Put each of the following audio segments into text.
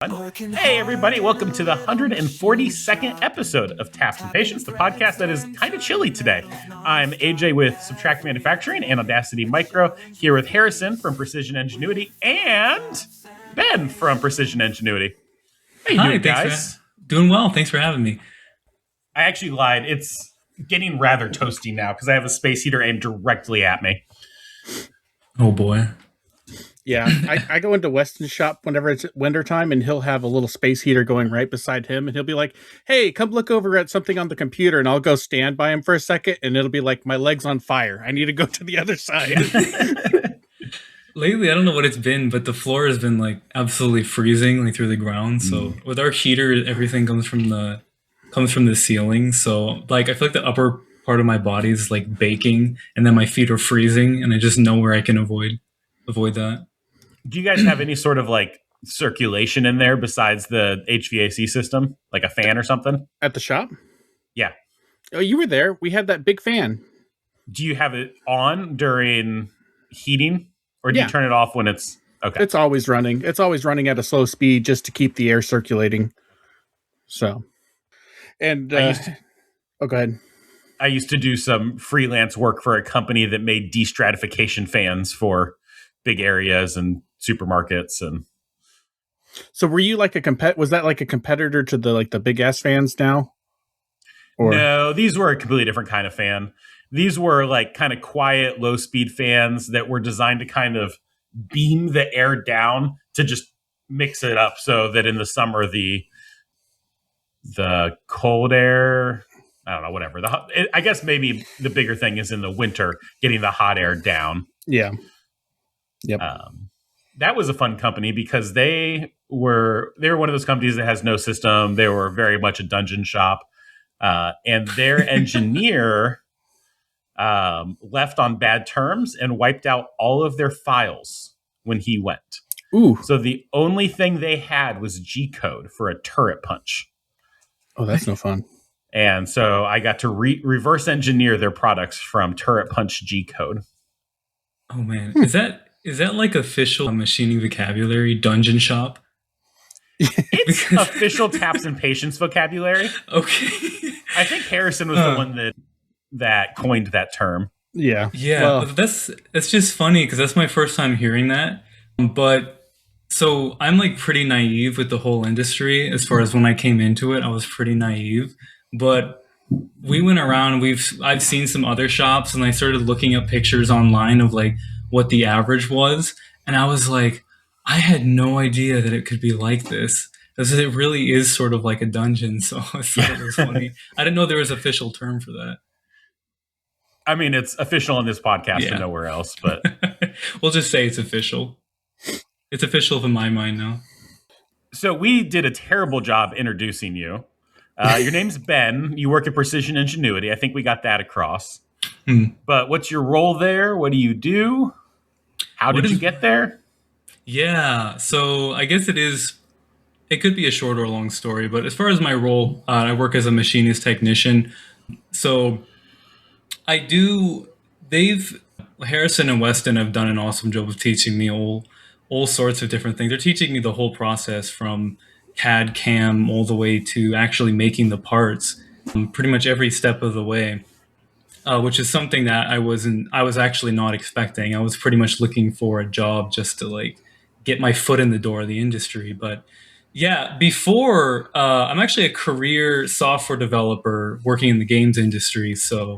Hey, everybody, welcome to the 142nd episode of Taps and Patience, the podcast that is kind of chilly today. I'm AJ with Subtract Manufacturing and Audacity Micro, here with Harrison from Precision Ingenuity and Ben from Precision Ingenuity. How you doing, guys? Doing well. Thanks for having me. I actually lied. It's getting rather toasty now because I have a space heater aimed directly at me. Oh, boy. Yeah, I go into Weston's shop whenever it's winter time, and he'll have a little space heater going right beside him, and he'll be like, "Hey, come look over at something on the computer," and I'll go stand by him for a second, and it'll be like, "My leg's on fire. I need to go to the other side." Lately, I don't know what it's been, but the floor has been like absolutely freezing, like through the ground. So with our heater, everything comes from the ceiling. So like I feel like the upper part of my body is like baking, and then my feet are freezing, and I just know where I can avoid that. Do you guys have any sort of like circulation in there besides the HVAC system, like a fan or something? At the shop? Yeah. Oh, you were there. We had that big fan. Do you have it on during heating, or do you turn it off when it's okay? It's always running. It's always running at a slow speed just to keep the air circulating. So, and go ahead. I used to do some freelance work for a company that made destratification fans for big areas and supermarkets. And so were you like was that like a competitor to the big ass fans now? Or? No, these were a completely different kind of fan. These were like kind of quiet, low speed fans that were designed to kind of beam the air down to just mix it up so that in the summer, the cold air, I don't know, whatever. I guess maybe the bigger thing is in the winter, getting the hot air down. Yeah. Yep. That was a fun company because they were one of those companies that has no system. They were very much a dungeon shop, and their engineer left on bad terms and wiped out all of their files when he went. Ooh! So the only thing they had was G code for a turret punch. Oh, that's no fun. And so I got to reverse engineer their products from turret punch G code. Oh man, is that like official machining vocabulary, dungeon shop? It's official Taps and Patience vocabulary. Okay. I think Harrison was the one that coined that term. Yeah. Yeah. Well, that's just funny because that's my first time hearing that. But so I'm like pretty naive with the whole industry. As far as when I came into it, I was pretty naive. But we went around, I've seen some other shops, and I started looking up pictures online of like what the average was. And I was like, I had no idea that it could be like this. Because it really is sort of like a dungeon. So I thought it was funny. I didn't know there was an official term for that. I mean, it's official on this podcast and nowhere else, but we'll just say it's official. It's official in my mind now. So we did a terrible job introducing you. Your name's Ben. You work at Precision Ingenuity. I think we got that across. But what's your role there? What do you do? How did you get there? Yeah, so I guess it could be a short or long story, but as far as my role, I work as a machinist technician. So Harrison and Weston have done an awesome job of teaching me all sorts of different things. They're teaching me the whole process from CAD, CAM, all the way to actually making the parts, pretty much every step of the way, which is something that I was actually not expecting. I was pretty much looking for a job just to like get my foot in the door of the industry. But yeah, before I'm actually a career software developer working in the games industry. So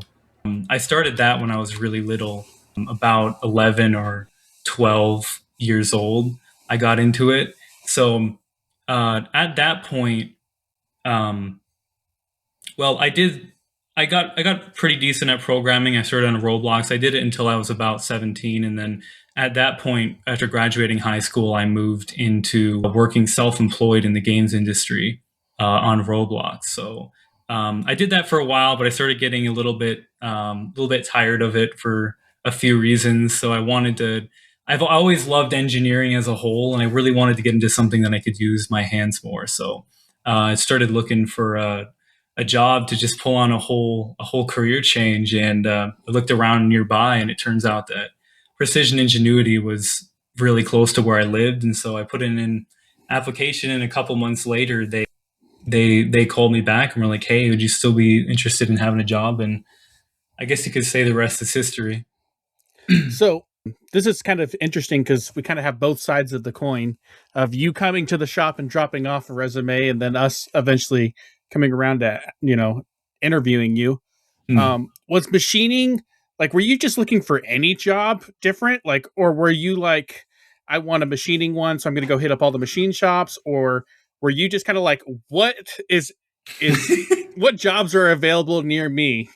I started that when I was really little, about 11 or 12 years old. I got into it. So at that point, I got pretty decent at programming. I started on Roblox. I did it until I was about 17. And then at that point, after graduating high school, I moved into working self-employed in the games industry on Roblox. So I did that for a while, but I started getting a little bit tired of it for a few reasons. So I've always loved engineering as a whole, and I really wanted to get into something that I could use my hands more. So I started looking for a job to just pull on a whole career change. And I looked around nearby, and it turns out that Precision Ingenuity was really close to where I lived. And so I put in application, and a couple months later, they called me back and were like, "Hey, would you still be interested in having a job?" And I guess you could say the rest is history. So this is kind of interesting because we kind of have both sides of the coin of you coming to the shop and dropping off a resume, and then us eventually coming around to interviewing you. Was machining like, were you just looking for any job different, like, or were you like, I want a machining one, so I'm going to go hit up all the machine shops, or were you just kind of like, what is what jobs are available near me?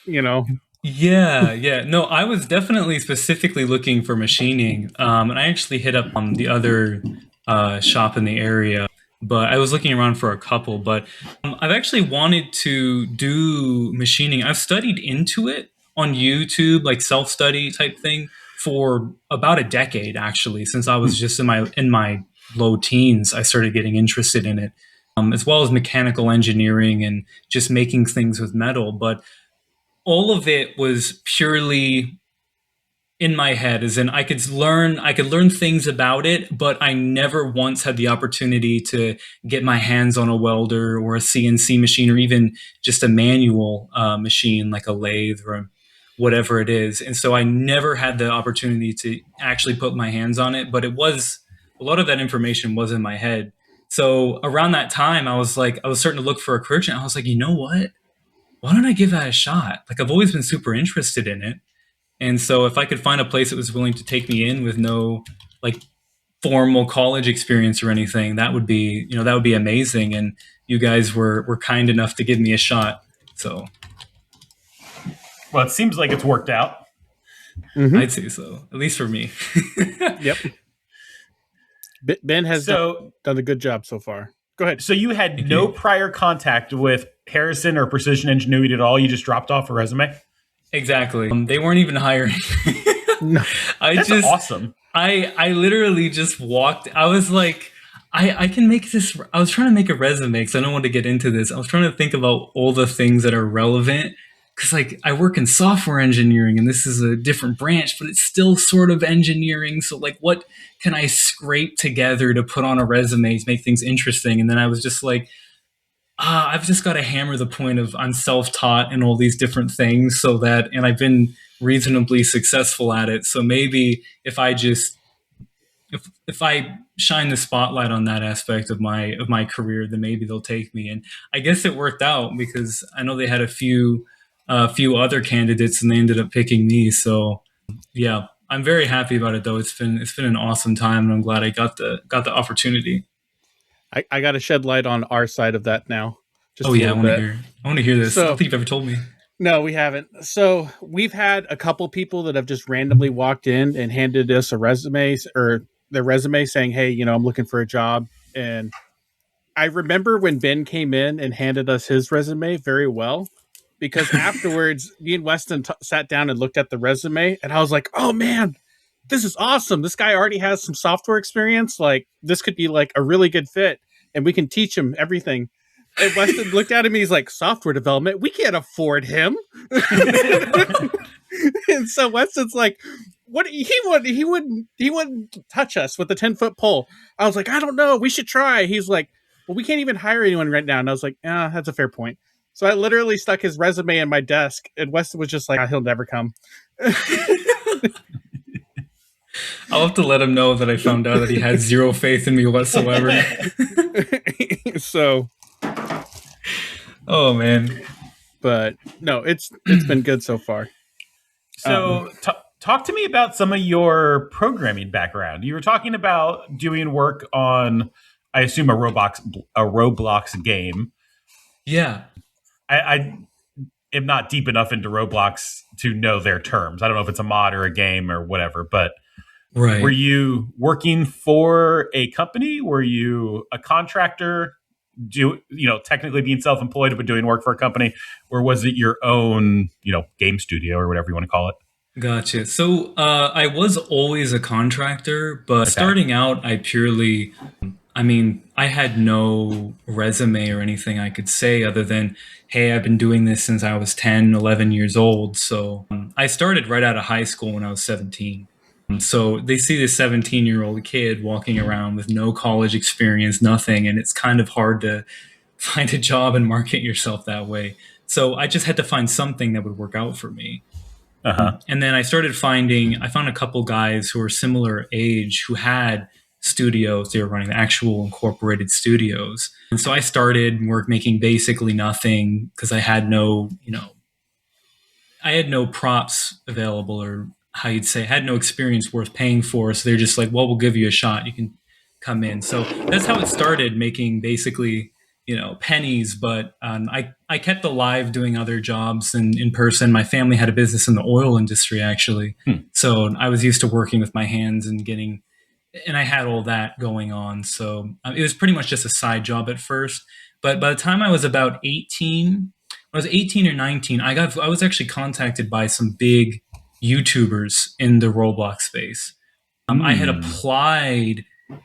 You know. Yeah. No, I was definitely specifically looking for machining, and I actually hit up the other shop in the area, but I was looking around for a couple. But I've actually wanted to do machining. I've studied into it on YouTube, like self-study type thing, for about a decade actually. Since I was just in my low teens, I started getting interested in it, as well as mechanical engineering and just making things with metal. But all of it was purely in my head, as in I could learn things about it, but I never once had the opportunity to get my hands on a welder or a CNC machine, or even just a manual machine like a lathe or whatever it is. And so I never had the opportunity to actually put my hands on it, but it was a lot of that information was in my head. So around that time, I was starting to look for a career change. I was like, you know what? Why don't I give that a shot? Like, I've always been super interested in it. And so if I could find a place that was willing to take me in with no like formal college experience or anything, that would be amazing. And you guys were kind enough to give me a shot. So Well, it seems like it's worked out. I'd say so, at least for me. Yep. Ben has done a good job so far. Go ahead. So you had no prior contact with Harrison or Precision Ingenuity at all? You just dropped off a resume? Exactly. They weren't even hiring. No. That's awesome. I literally just walked. I was like, I can make this. I was trying to make a resume because I don't want to get into this. I was trying to think about all the things that are relevant, because like I work in software engineering and this is a different branch, but it's still sort of engineering. So like, what can I scrape together to put on a resume to make things interesting? And then I was just like, I've just got to hammer the point of I'm self-taught in all these different things, and I've been reasonably successful at it. So maybe if I shine the spotlight on that aspect of my career, then maybe they'll take me. And I guess it worked out because I know they had a few other candidates and they ended up picking me. So yeah, I'm very happy about it though. It's been an awesome time, and I'm glad I got the opportunity. I got to shed light on our side of that now. I want to hear this. I don't think you've ever told me. No, we haven't. So we've had a couple people that have just randomly walked in and handed us a resume, or their resume saying, hey, I'm looking for a job. And I remember when Ben came in and handed us his resume very well, because afterwards me and Weston sat down and looked at the resume, and I was like, oh man, this is awesome. This guy already has some software experience. Like, this could be like a really good fit, and we can teach him everything. And Weston looked at him, he's like, software development? We can't afford him. And so Weston's like, what? He wouldn't touch us with a 10-foot pole. I was like, I don't know. We should try. He's like, well, we can't even hire anyone right now. And I was like, that's a fair point. So I literally stuck his resume in my desk, and Weston was just like, he'll never come. I'll have to let him know that I found out that he had zero faith in me whatsoever. So, oh man, but no, it's been good so far. So, talk to me about some of your programming background. You were talking about doing work on, I assume, a Roblox game. Yeah, I am not deep enough into Roblox to know their terms. I don't know if it's a mod or a game or whatever, but. Right. Were you working for a company? Were you a contractor? Technically being self-employed but doing work for a company, or was it your own, game studio or whatever you want to call it? Gotcha. So I was always a contractor, but starting out, I had no resume or anything I could say other than, hey, I've been doing this since I was 10, 11 years old. So I started right out of high school when I was 17. So they see this 17-year-old kid walking around with no college experience, nothing, and it's kind of hard to find a job and market yourself that way. So I just had to find something that would work out for me. Uh-huh. And then I found a couple guys who were similar age who had studios. They were running actual incorporated studios. And so I started work making basically nothing because I had no props available, or how you'd say, I had no experience worth paying for. So they're just like, well, we'll give you a shot. You can come in. So that's how it started, making basically, pennies. But I kept alive doing other jobs and in person. My family had a business in the oil industry, actually. So I was used to working with my hands and I had all that going on. So it was pretty much just a side job at first. But by the time I was about 18, I was 18 or 19, I was actually contacted by some big YouTubers in the Roblox space. I had applied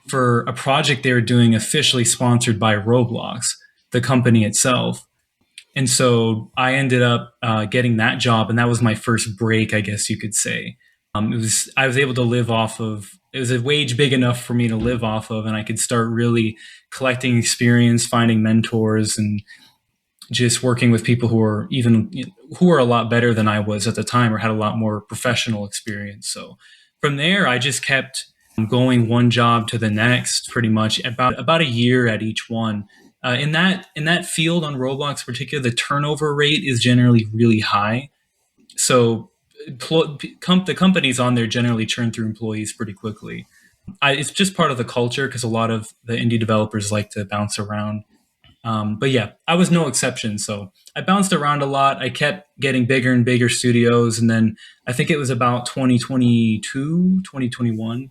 for a project they were doing officially sponsored by Roblox, the company itself. And so I ended up getting that job, and that was my first break, I guess you could say. I was able to live off of, it was a wage big enough for me to live off of, and I could start really collecting experience, finding mentors, and just working with people who were a lot better than I was at the time, or had a lot more professional experience. So from there, I just kept going one job to the next, pretty much about a year at each one. In that field on Roblox, in particular, the turnover rate is generally really high. So the companies on there generally churn through employees pretty quickly. It's just part of the culture because a lot of the indie developers like to bounce around. But yeah, I was no exception. So I bounced around a lot. I kept getting bigger and bigger studios. And then I think it was about 2022, 2021.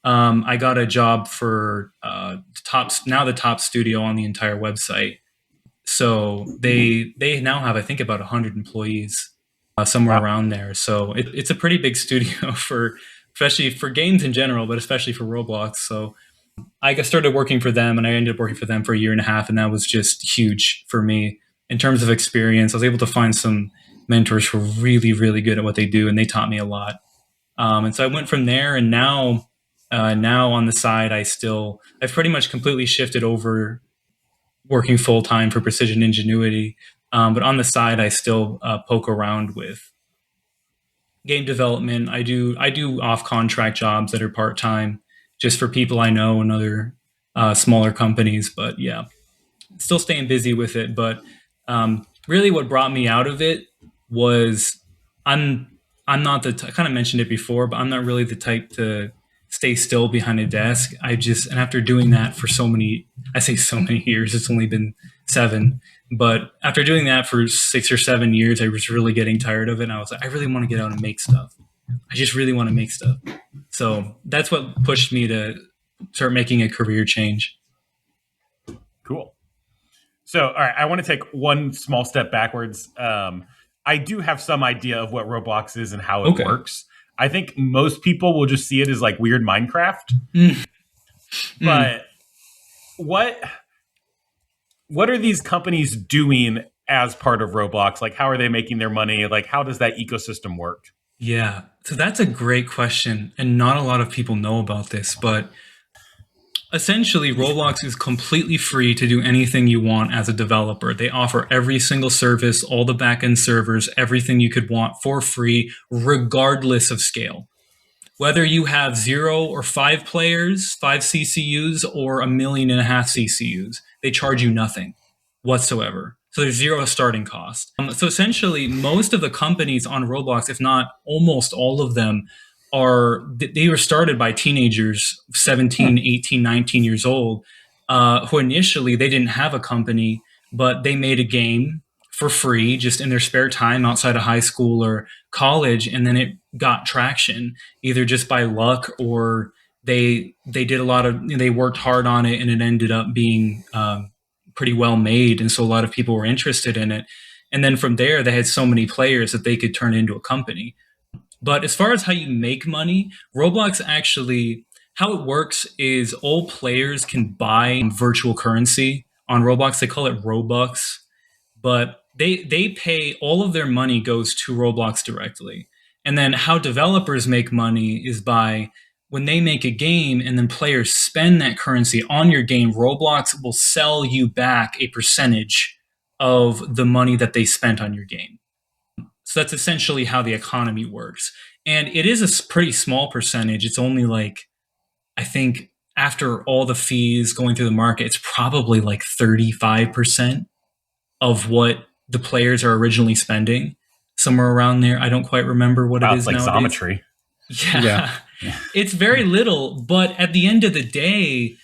I got a job for the top studio on the entire website. So they now have, I think, about 100 employees, somewhere around there. So it's a pretty big studio especially for games in general, but especially for Roblox. So I started working for them, and I ended up working for them for a year and a half, and that was just huge for me in terms of experience. I was able to find some mentors who were really, really good at what they do, and they taught me a lot. And so I went from there, and now on the side, I've pretty much completely shifted over working full time for Precision Ingenuity. But on the side, I still poke around with game development. I do off contract jobs that are part time, just for people I know and other smaller companies. But yeah, still staying busy with it. But really, what brought me out of it was I'm not I kind of mentioned it before, but I'm not really the type to stay still behind a desk. And after doing that for I say so many years, it's only been 7. But after doing that for 6 or 7 years, I was really getting tired of it. And I was like, I really want to get out and make stuff. I just really want to make stuff. So that's what pushed me to start making a career change. Cool. So, all right, I want to take one small step backwards. I do have some idea of what Roblox is and how it works. I think most people will just see it as like weird Minecraft. But what are these companies doing as part of Roblox? Like, how are they making their money? Like, how does that ecosystem work? Yeah, so that's a great question, and not a lot of people know about this, but essentially, Roblox is completely free to do anything you want as a developer. They offer every single service, all the backend servers, everything you could want for free, regardless of scale. Whether you have 0 or 5 players, 5 CCUs, or 1.5 million CCUs, they charge you nothing whatsoever. So there's 0 starting cost. So essentially, most of the companies on Roblox, if not almost all of them, they were started by teenagers, 17, 18, 19 years old, who initially they didn't have a company, but they made a game for free, just in their spare time outside of high school or college, and then it got traction, either just by luck or they did they worked hard on it, and it ended up being pretty well made, and so a lot of people were interested in it. And then from there, they had so many players that they could turn into a company. But as far as how you make money, Roblox actually, how it works is all players can buy virtual currency on Roblox. They call it Robux, but they pay, all of their money goes to Roblox directly. And then how developers make money is by when they make a game and then players spend that currency on your game, Roblox will sell you back a percentage of the money that they spent on your game. So that's essentially how the economy works. And it is a pretty small percentage. It's only like, I think after all the fees going through the market, it's probably like 35% of what the players are originally spending, somewhere around there. I don't quite remember what it is like nowadays. Xometry. Yeah. It's very little, but at the end of the day,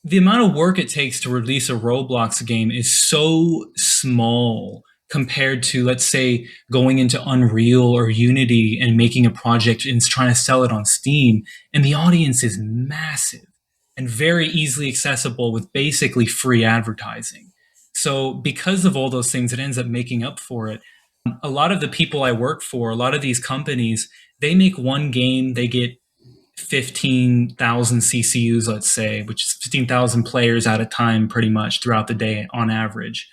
the amount of work it takes to release a Roblox game is so small compared to, let's say, going into Unreal or Unity and making a project and trying to sell it on Steam. And the audience is massive and very easily accessible with basically free advertising. So because of all those things, it ends up making up for it. A lot of the people I work for, a lot of these companies, they make one game, they get 15,000 CCUs, let's say, which is 15,000 players at a time pretty much throughout the day on average.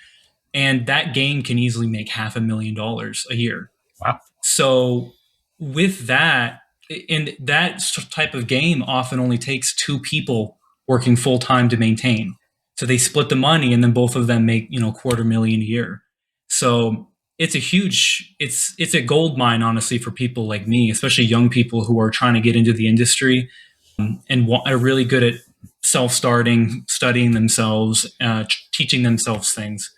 And that game can easily make $500,000 a year. Wow. So with that, and that type of game often only takes 2 people working full time to maintain. So they split the money and then both of them make, $250,000 a year. So it's a gold mine, honestly, for people like me, especially young people who are trying to get into the industry and are really good at self-starting, studying themselves, teaching themselves things.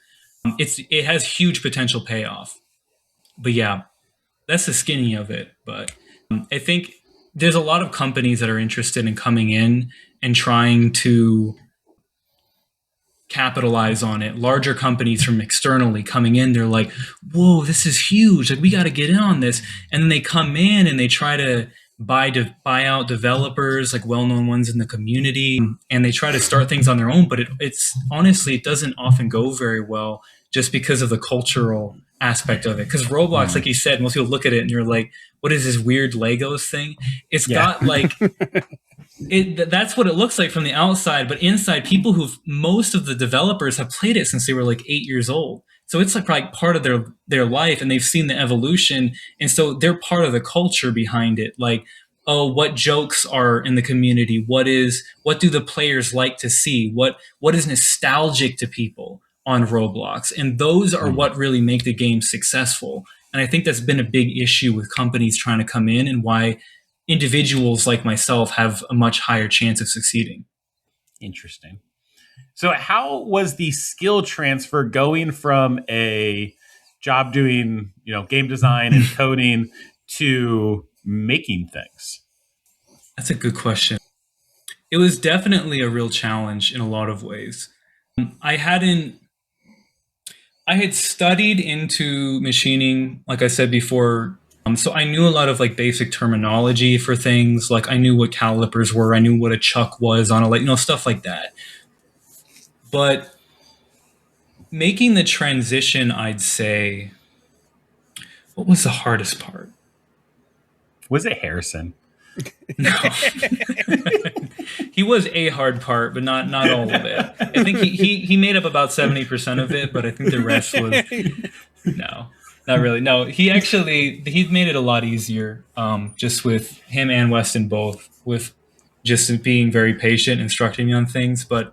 It has huge potential payoff. But yeah, that's the skinny of it. But I think there's a lot of companies that are interested in coming in and trying to capitalize on it. Larger companies from externally coming in, they're like, whoa, this is huge. Like, we got to get in on this. And then they come in and they try to buy out developers, like well-known ones in the community, and they try to start things on their own. But it's honestly, it doesn't often go very well just because of the cultural aspect of it. Because Roblox, like you said, most people look at it and you're like, what is this weird Legos thing? It's got like... that's what it looks like from the outside, but inside, most of the developers have played it since they were like 8 years old. So it's like probably part of their life, and they've seen the evolution. And so they're part of the culture behind it. Like, oh, what jokes are in the community? What do the players like to see? What is nostalgic to people on Roblox? And those are what really make the game successful. And I think that's been a big issue with companies trying to come in, and why individuals like myself have a much higher chance of succeeding. Interesting. So how was the skill transfer going from a job doing, game design and coding to making things? That's a good question. It was definitely a real challenge in a lot of ways. I had studied into machining, like I said before. So I knew a lot of like basic terminology for things. Like I knew what calipers were. I knew what a chuck was on a stuff like that. But making the transition, I'd say, what was the hardest part? Was it Harrison? No. He was a hard part, but not all of it. I think he made up about 70% of it, but I think the rest was no. Not really. No, he made it a lot easier, just with him and Weston both, with just being very patient, instructing me on things. But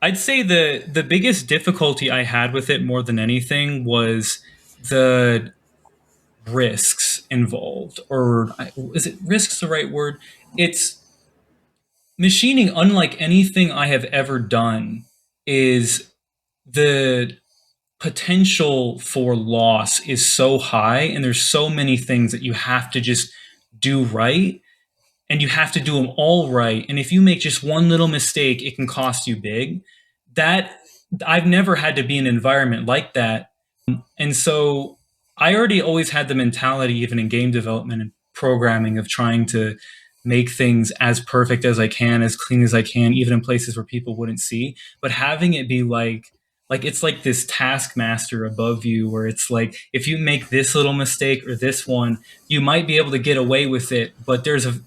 I'd say the biggest difficulty I had with it more than anything was the risks involved. Or is it risks the right word? It's machining, unlike anything I have ever done, is the potential for loss is so high, and there's so many things that you have to just do right, and you have to do them all right. And if you make just one little mistake, it can cost you big. That I've never had to be in an environment like that. And so I already always had the mentality, even in game development and programming, of trying to make things as perfect as I can, as clean as I can, even in places where people wouldn't see. But having it be like it's like this taskmaster above you, where it's like, if you make this little mistake or this one, you might be able to get away with it, but there's a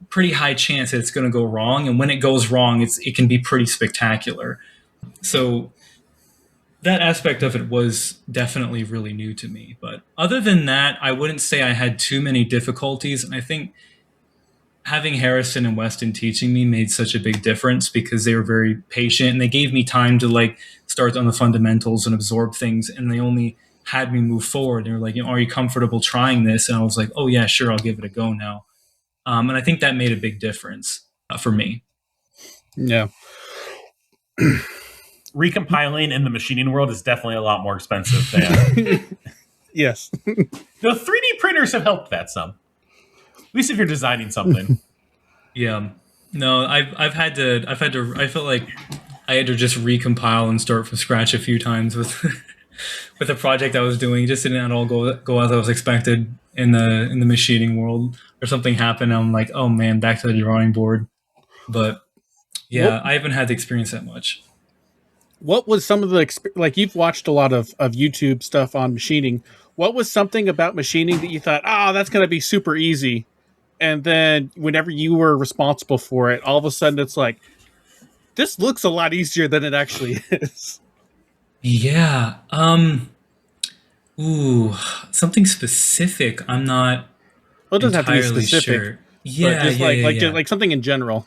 pretty high chance that it's going to go wrong. And when it goes wrong, it can be pretty spectacular. So that aspect of it was definitely really new to me. But other than that, I wouldn't say I had too many difficulties. And I think having Harrison and Weston teaching me made such a big difference because they were very patient and they gave me time to like start on the fundamentals and absorb things. And they only had me move forward. They were like, are you comfortable trying this? And I was like, oh yeah, sure. I'll give it a go now. And I think that made a big difference for me. Yeah. Recompiling in the machining world is definitely a lot more expensive than Yes. the 3D printers have helped that some. At least if you're designing something. Yeah. No, I felt like I had to just recompile and start from scratch a few times with with a project I was doing. It just didn't at all go as I was expected in the machining world. Or something happened, and I'm like, oh man, back to the drawing board. But yeah, I haven't had to experience that much. What was some of the like you've watched a lot of YouTube stuff on machining? What was something about machining that you thought, that's going to be super easy, and then whenever you were responsible for it, all of a sudden it's like, this looks a lot easier than it actually is. Yeah. Something specific. I'm not. Well, it doesn't have to be specific. Sure. Yeah, but just like something in general.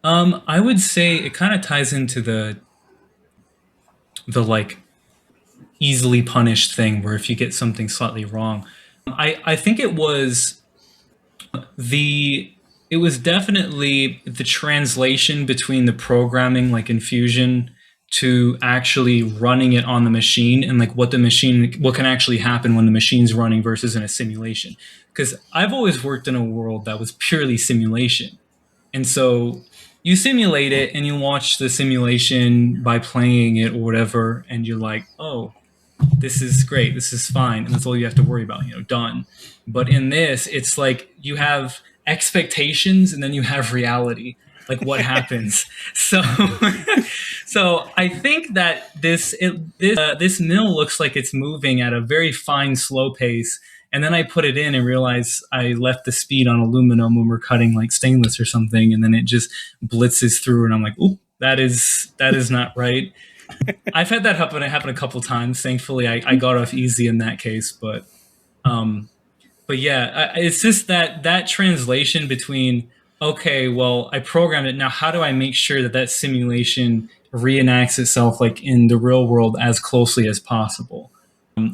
I would say it kind of ties into the like easily punished thing where if you get something slightly wrong, I think it was definitely the translation between the programming like in Fusion to actually running it on the machine and like what can actually happen when the machine's running versus in a simulation. Because I've always worked in a world that was purely simulation. And so you simulate it and you watch the simulation by playing it or whatever, and you're like, oh, this is great, this is fine, and that's all you have to worry about, done. But in this, it's like you have expectations and then you have reality, like what happens. So I think that this mill looks like it's moving at a very fine, slow pace. And then I put it in and realized I left the speed on aluminum when we're cutting like stainless or something. And then it just blitzes through and I'm like, oop, that is not right. I've had that happen a couple times. Thankfully, I got off easy in that case. But yeah, it's just that translation between, okay, well, I programmed it. Now, how do I make sure that simulation reenacts itself like in the real world as closely as possible?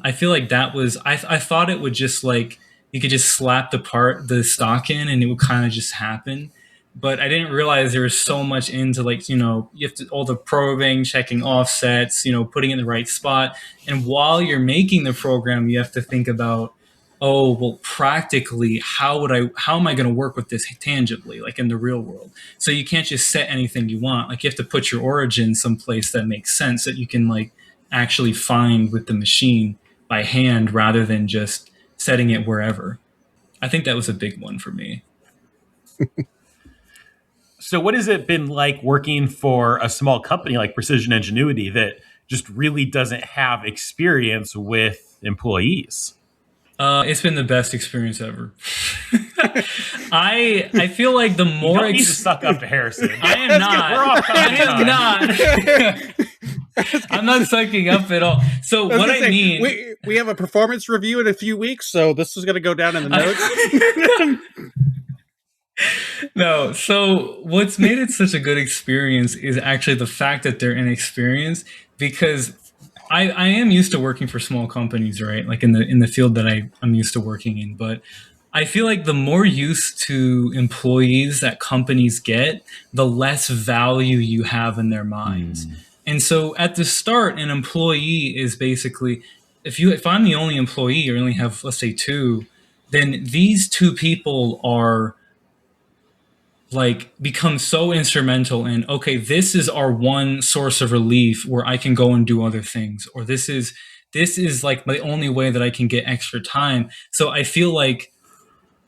I feel like that was, I thought it would just like, you could just slap the stock in and it would kind of just happen. But I didn't realize there was so much into like, you have to, all the probing, checking offsets, putting it in the right spot. And while you're making the program, you have to think about, oh, well, practically, how am I going to work with this tangibly, like in the real world? So you can't just set anything you want. Like you have to put your origin someplace that makes sense that you can like actually find with the machine by hand rather than just setting it wherever. I think that was a big one for me. So what has it been like working for a small company like Precision Ingenuity that just really doesn't have experience with employees? It's been the best experience ever. I feel like the more you don't need to suck up to Harrison. I am not. I am not. I'm not sucking up at all. So what I mean, we have a performance review in a few weeks, so this is going to go down in the notes. No, so what's made it such a good experience is actually the fact that they're inexperienced, because I am used to working for small companies, right? Like in the field that I'm used to working in, but I feel like the more used to employees that companies get, the less value you have in their minds. And so at the start, an employee is basically, if I'm the only employee or only have, let's say, two, then these two people are like become so instrumental in, okay, this is our one source of relief where I can go and do other things, or this is like the only way that I can get extra time. So I feel like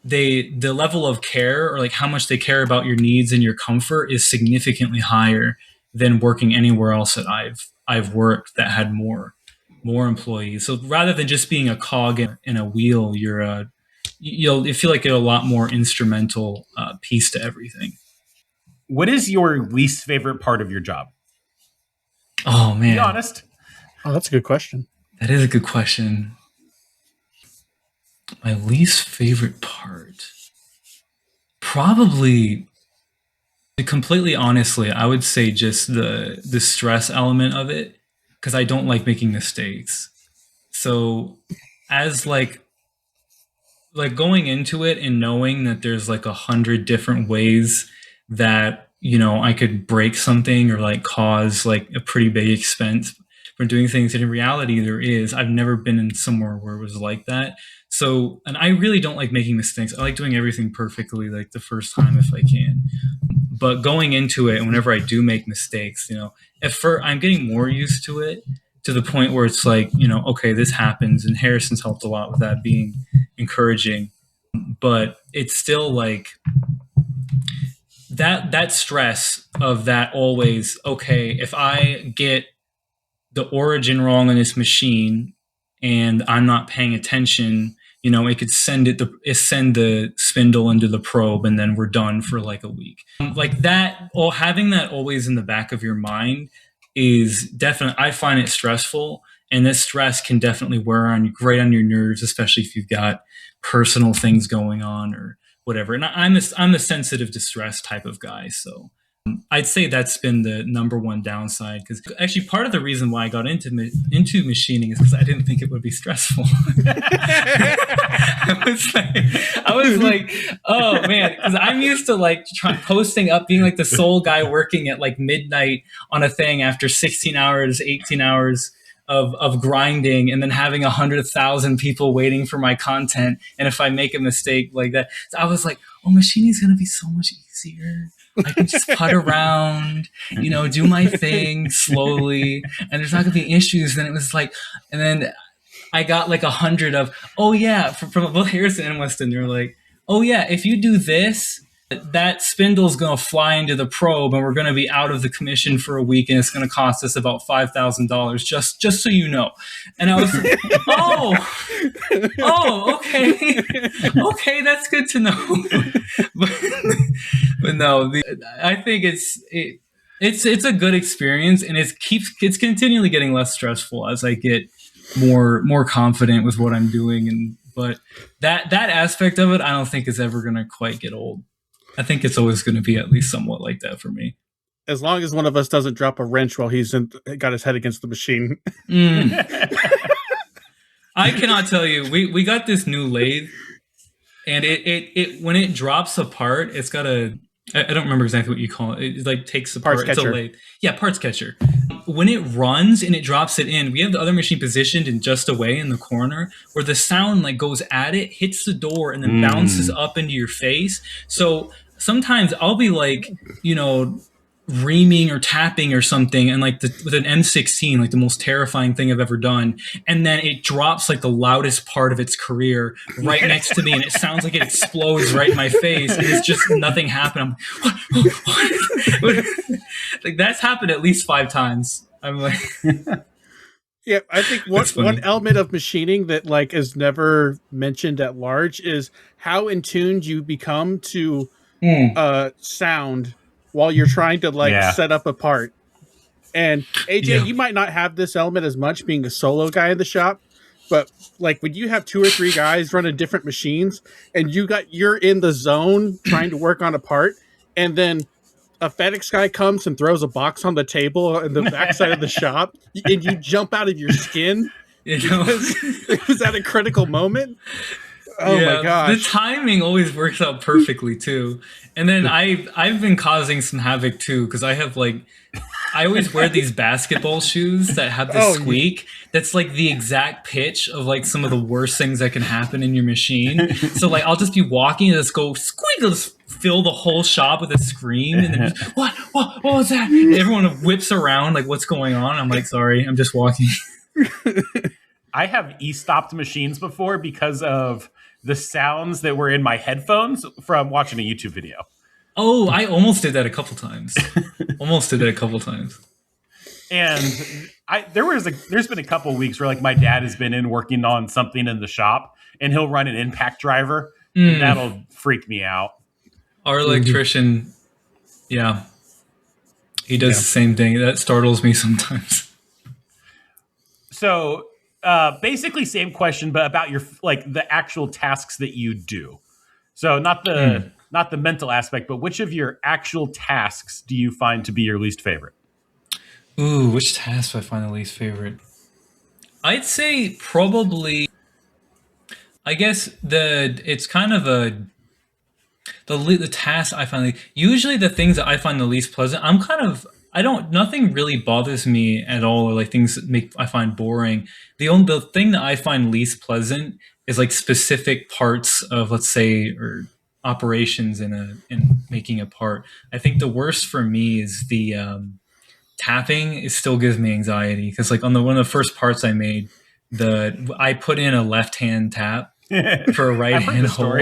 the level of care, or like how much they care about your needs and your comfort, is significantly higher than working anywhere else that I've worked that had more employees. So rather than just being a cog in a wheel, you feel like you're a lot more instrumental piece to everything. What is your least favorite part of your job? Oh man, be honest. Oh, that's a good question. That is a good question. My least favorite part, probably, completely honestly, I would say just the stress element of it, because I don't like making mistakes. So, as like going into it and knowing that there's like 100 different ways that I could break something or like cause like a pretty big expense from doing things, and in reality I've never been in somewhere where it was like that. So, and I really don't like making mistakes. I like doing everything perfectly like the first time if I can. But going into it, and whenever I do make mistakes, at first I'm getting more used to it, to the point where it's like, okay, this happens, and Harrison's helped a lot with that, being encouraging. But it's still like that stress of that always, okay, if I get the origin wrong on this machine and I'm not paying attention, it could send the spindle into the probe, and then we're done for like a week. Like that, or having that always in the back of your mind is definitely, I find it stressful, and this stress can definitely wear on you, right on your nerves, especially if you've got personal things going on or whatever. And I'm a sensitive to stress type of guy, so I'd say that's been the number one downside. Because actually, part of the reason why I got into machining is because I didn't think it would be stressful. I was like, oh man, because I'm used to like posting up, being like the sole guy working at like midnight on a thing after 16 hours, 18 hours of grinding, and then having 100,000 people waiting for my content. And if I make a mistake like that, so I was like, oh, machining is going to be so much easier. I can just putt around, do my thing slowly, and there's not going to be issues. And it was like, and then I got like 100 of, oh yeah, from both Harrison and Weston. They're like, oh yeah, if you do this, that spindle's going to fly into the probe, and we're going to be out of the commission for a week, and it's going to cost us about $5,000, just so you know. And I was like, okay, that's good to know. but no, I think it's a good experience, and it's continually getting less stressful as I get more confident with what I'm doing. But that aspect of it, I don't think is ever going to quite get old. I think it's always going to be at least somewhat like that for me. As long as one of us doesn't drop a wrench while he's got his head against the machine. I cannot tell you. We got this new lathe, and it when it drops apart, it's got I don't remember exactly what you call it. It like takes apart. Parts catcher. It's a lathe. Yeah, parts catcher. When it runs and it drops it in, we have the other machine positioned in just a way in the corner where the sound like goes at it, hits the door, and then bounces up into your face. So sometimes I'll be like, reaming or tapping or something, and like with an M16, like the most terrifying thing I've ever done, and then it drops like the loudest part of its career right next to me, and it sounds like it explodes right in my face, and it's just nothing happened. I'm like, what? Like that's happened at least 5 times. I'm like, yeah, I think one element of machining that like is never mentioned at large is how in tune you become to sound while you're trying to set up a part. And AJ, you might not have this element as much being a solo guy in the shop, but like when you have 2 or 3 guys running different machines and you're in the zone trying to work on a part, and then a FedEx guy comes and throws a box on the table in the backside of the shop, and you jump out of your skin because it was at a critical moment. Oh my gosh. The timing always works out perfectly too. And then I've been causing some havoc too, because I always wear these basketball shoes that have this squeak that's like the exact pitch of like some of the worst things that can happen in your machine. So like I'll just be walking and just go squeak, it'll just fill the whole shop with a scream, and then just, what was that? And everyone whips around like, what's going on? I'm like, sorry, I'm just walking. I have e-stopped machines before because of the sounds that were in my headphones from watching a YouTube video. Oh, I almost did that a couple times. And there's been a couple of weeks where like my dad has been in working on something in the shop, and he'll run an impact driver, and that'll freak me out. Our electrician, he does the same thing. That startles me sometimes. So basically same question, but about your like the actual tasks that you do. So not the mental aspect, but which of your actual tasks do you find to be your least favorite? Ooh, which task do I find the least favorite? I'd say probably. I guess it's kind of the tasks I find usually the things that I find the least pleasant. I don't nothing really bothers me at all, or like things that I find boring. The thing that I find least pleasant is like specific parts of, let's say, or operations in making a part. I think the worst for me is the tapping. It still gives me anxiety because like on the one of the first parts I made, I put in a left hand tap for a right hand hole.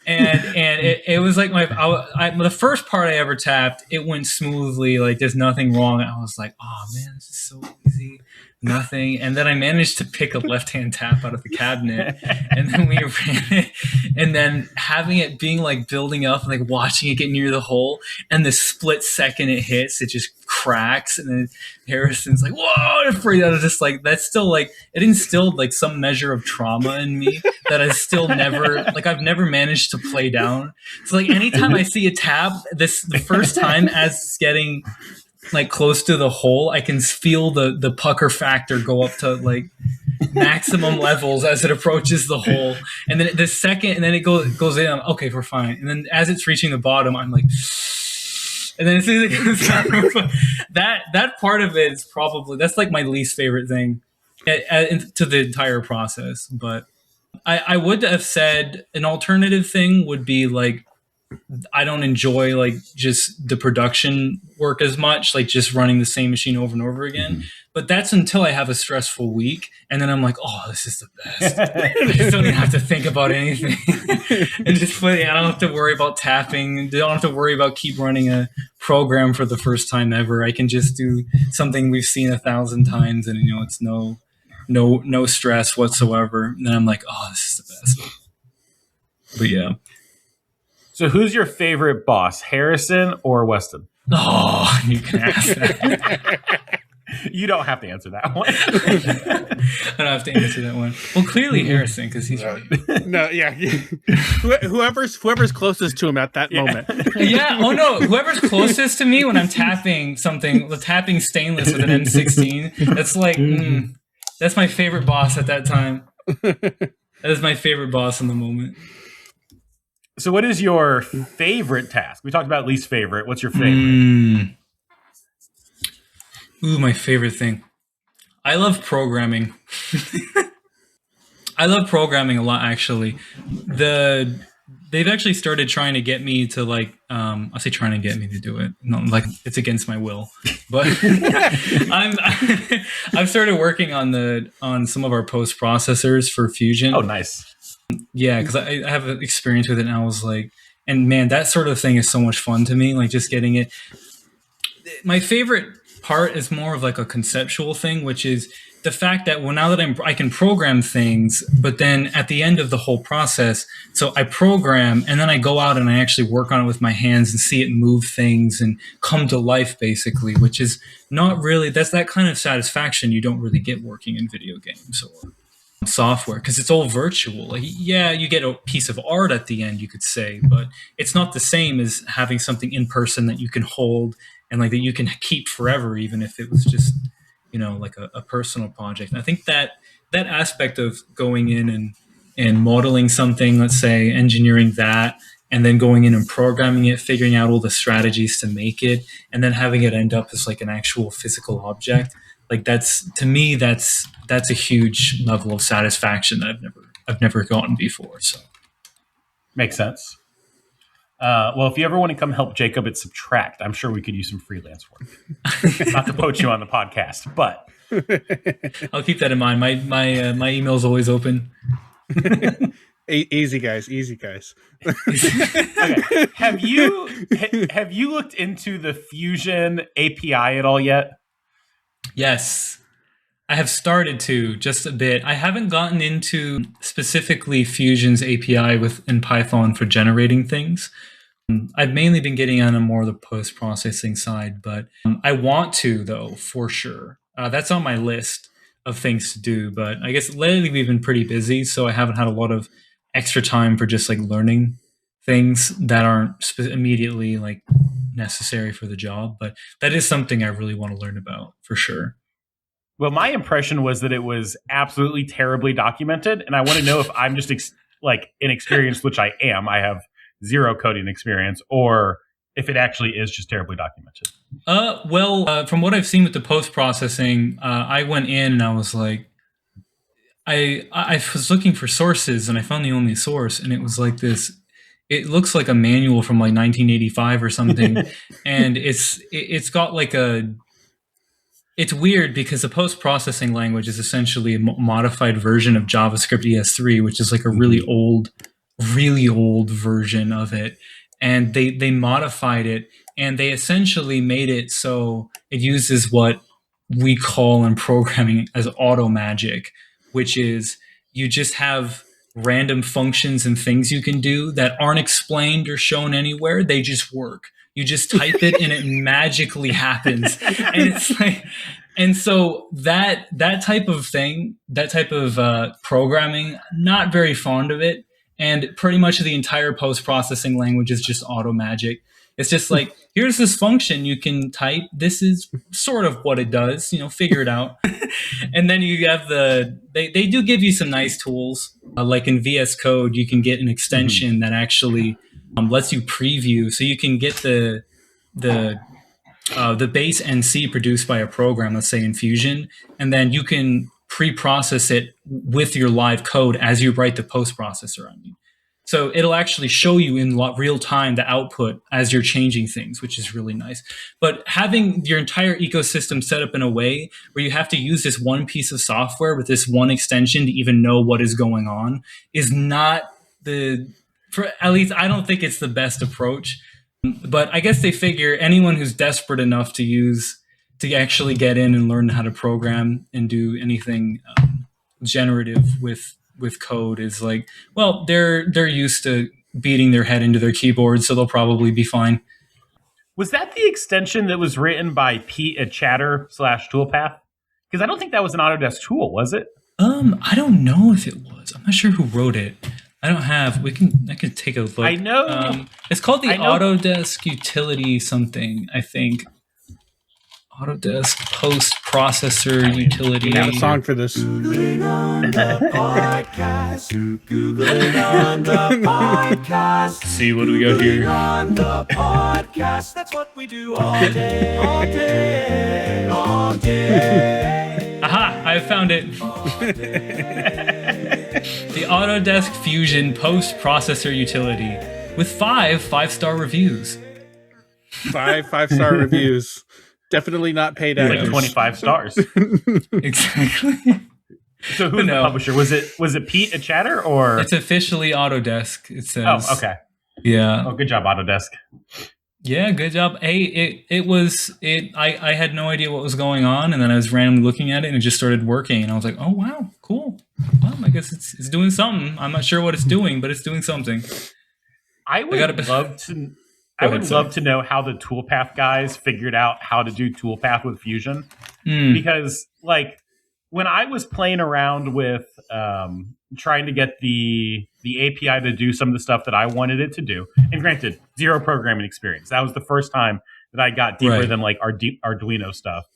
and it was like the first part I ever tapped, it went smoothly, like there's nothing wrong. I was like, oh man, this is so easy, nothing. And then I managed to pick a left hand tap out of the cabinet, and then we ran it, and then having it being like building up and like watching it get near the hole, and the split second it hits, it just cracks, and then Harrison's like, whoa, I'm afraid out of just like that's still like it instilled like some measure of trauma in me that I still never like I've never managed to play down. So like anytime I see a tap, the first time as it's getting like close to the hole, I can feel the pucker factor go up to like maximum levels as it approaches the hole, and then it goes in. I'm, okay, we're fine. And then as it's reaching the bottom, I'm like, and then as soon as it goes down, that part of it is probably that's like my least favorite thing to the entire process. But I would have said an alternative thing would be like I don't enjoy like just the production work as much, like just running the same machine over and over again. Mm-hmm. But that's until I have a stressful week, and then I'm like, oh, this is the best. I just don't even have to think about anything, and just I don't have to worry about tapping. Don't have to worry about keep running a program for the first time ever. I can just do something we've seen 1,000 times, and it's no stress whatsoever. And then I'm like, oh, this is the best. But yeah. So who's your favorite boss, Harrison or Weston? Oh, you can ask that. You don't have to answer that one. I don't have to answer that one. Well, clearly Harrison, because he's right. No, yeah. Whoever's closest to him at that moment. Yeah. Oh no, whoever's closest to me when I'm tapping tapping stainless with an M16. That's like that's my favorite boss at that time. That is my favorite boss in the moment. So what is your favorite task? We talked about least favorite. What's your favorite? Ooh, my favorite thing. I love programming. I love programming a lot, actually. They've actually started trying to get me to like, I say trying to get me to do it. Not like it's against my will, but I've started working on some of our post processors for Fusion. Oh, nice. Yeah, because I have experience with it, and I was like, and man, that sort of thing is so much fun to me. Like just getting it. My favorite part is more of like a conceptual thing, which is the fact that now that I can program things, but then at the end of the whole process, so I program and then I go out and I actually work on it with my hands and see it move things and come to life, basically, which is not really that's that kind of satisfaction you don't really get working in video games or software because it's all virtual. Like, yeah, you get a piece of art at the end, you could say, but it's not the same as having something in person that you can hold and like that you can keep forever, even if it was just like a personal project. And I think that aspect of going in and modeling something, let's say engineering that, and then going in and programming it, figuring out all the strategies to make it, and then having it end up as like an actual physical object. Like that's a huge level of satisfaction that I've never gotten before. So makes sense. Well, if you ever want to come help Jacob at Subtract, I'm sure we could use some freelance work. Not to poach you on the podcast, but I'll keep that in mind. My email is always open. Easy guys. Okay. Have you looked into the Fusion API at all yet? Yes. I have started to just a bit. I haven't gotten into specifically Fusion's API in Python for generating things. I've mainly been getting on a more of the post-processing side, but I want to, though, for sure. That's on my list of things to do. But I guess lately we've been pretty busy, so I haven't had a lot of extra time for just like learning things that aren't immediately like necessary for the job. But that is something I really want to learn about for sure. Well, my impression was that it was absolutely terribly documented, and I want to know if I'm just inexperienced, which I am. I have zero coding experience, or if it actually is just terribly documented. From what I've seen with the post processing, I went in and I was like, I was looking for sources, and I found the only source, and it was like this. It looks like a manual from like 1985 or something, and it's got like a. It's weird because the post-processing language is essentially a modified version of JavaScript ES3, which is like a really old version of it. And they modified it, and they essentially made it so it uses what we call in programming as auto magic, which is you just have random functions and things you can do that aren't explained or shown anywhere. They just work. You just type it and it magically happens. And it's like, and so that type of thing, that type of programming, not very fond of it. And pretty much the entire post-processing language is just auto magic. It's just like, here's this function you can type. This is sort of what it does, figure it out. And then you have they do give you some nice tools. Like in VS Code, you can get an extension that actually lets you preview. So you can get the base NC produced by a program, let's say in Fusion, and then you can pre-process it with your live code as you write the post-processor. So it'll actually show you in real time the output as you're changing things, which is really nice. But having your entire ecosystem set up in a way where you have to use this one piece of software with this one extension to even know what is going on is not at least I don't think it's the best approach. But I guess they figure anyone who's desperate enough to actually get in and learn how to program and do anything generative with code is like, well, they're used to beating their head into their keyboard, so they'll probably be fine. Was that the extension that was written by Pete at Chatter/Toolpath? Because I don't think that was an Autodesk tool, was it? I don't know if it was. I'm not sure who wrote it. I don't have. I can take a look. I know. It's called the Autodesk Utility something, I think. Autodesk Post Processor Utility. We have a song for this. Googling on the podcast. Googling on the podcast. See, what do we got here? On the podcast. That's what we do all day. All day. All day. Aha! I found it. The Autodesk Fusion Post Processor Utility with 5 5-star reviews. 5 5-star reviews. Definitely not paid It's actors. like 25 stars. Exactly. So who's the publisher? Was it Pete at Chatter or? It's officially Autodesk. It says. Oh, okay. Yeah. Oh, good job, Autodesk. Yeah, good job. Hey, I had no idea what was going on, and then I was randomly looking at it, and it just started working, and I was like, oh wow, cool. Well, I guess it's doing something. I'm not sure what it's doing, but it's doing something. I would love to know how the Toolpath guys figured out how to do Toolpath with Fusion. Because, like, when I was playing around with trying to get the API to do some of the stuff that I wanted it to do, and granted, zero programming experience. That was the first time that I got deeper than, like, our deep Arduino stuff.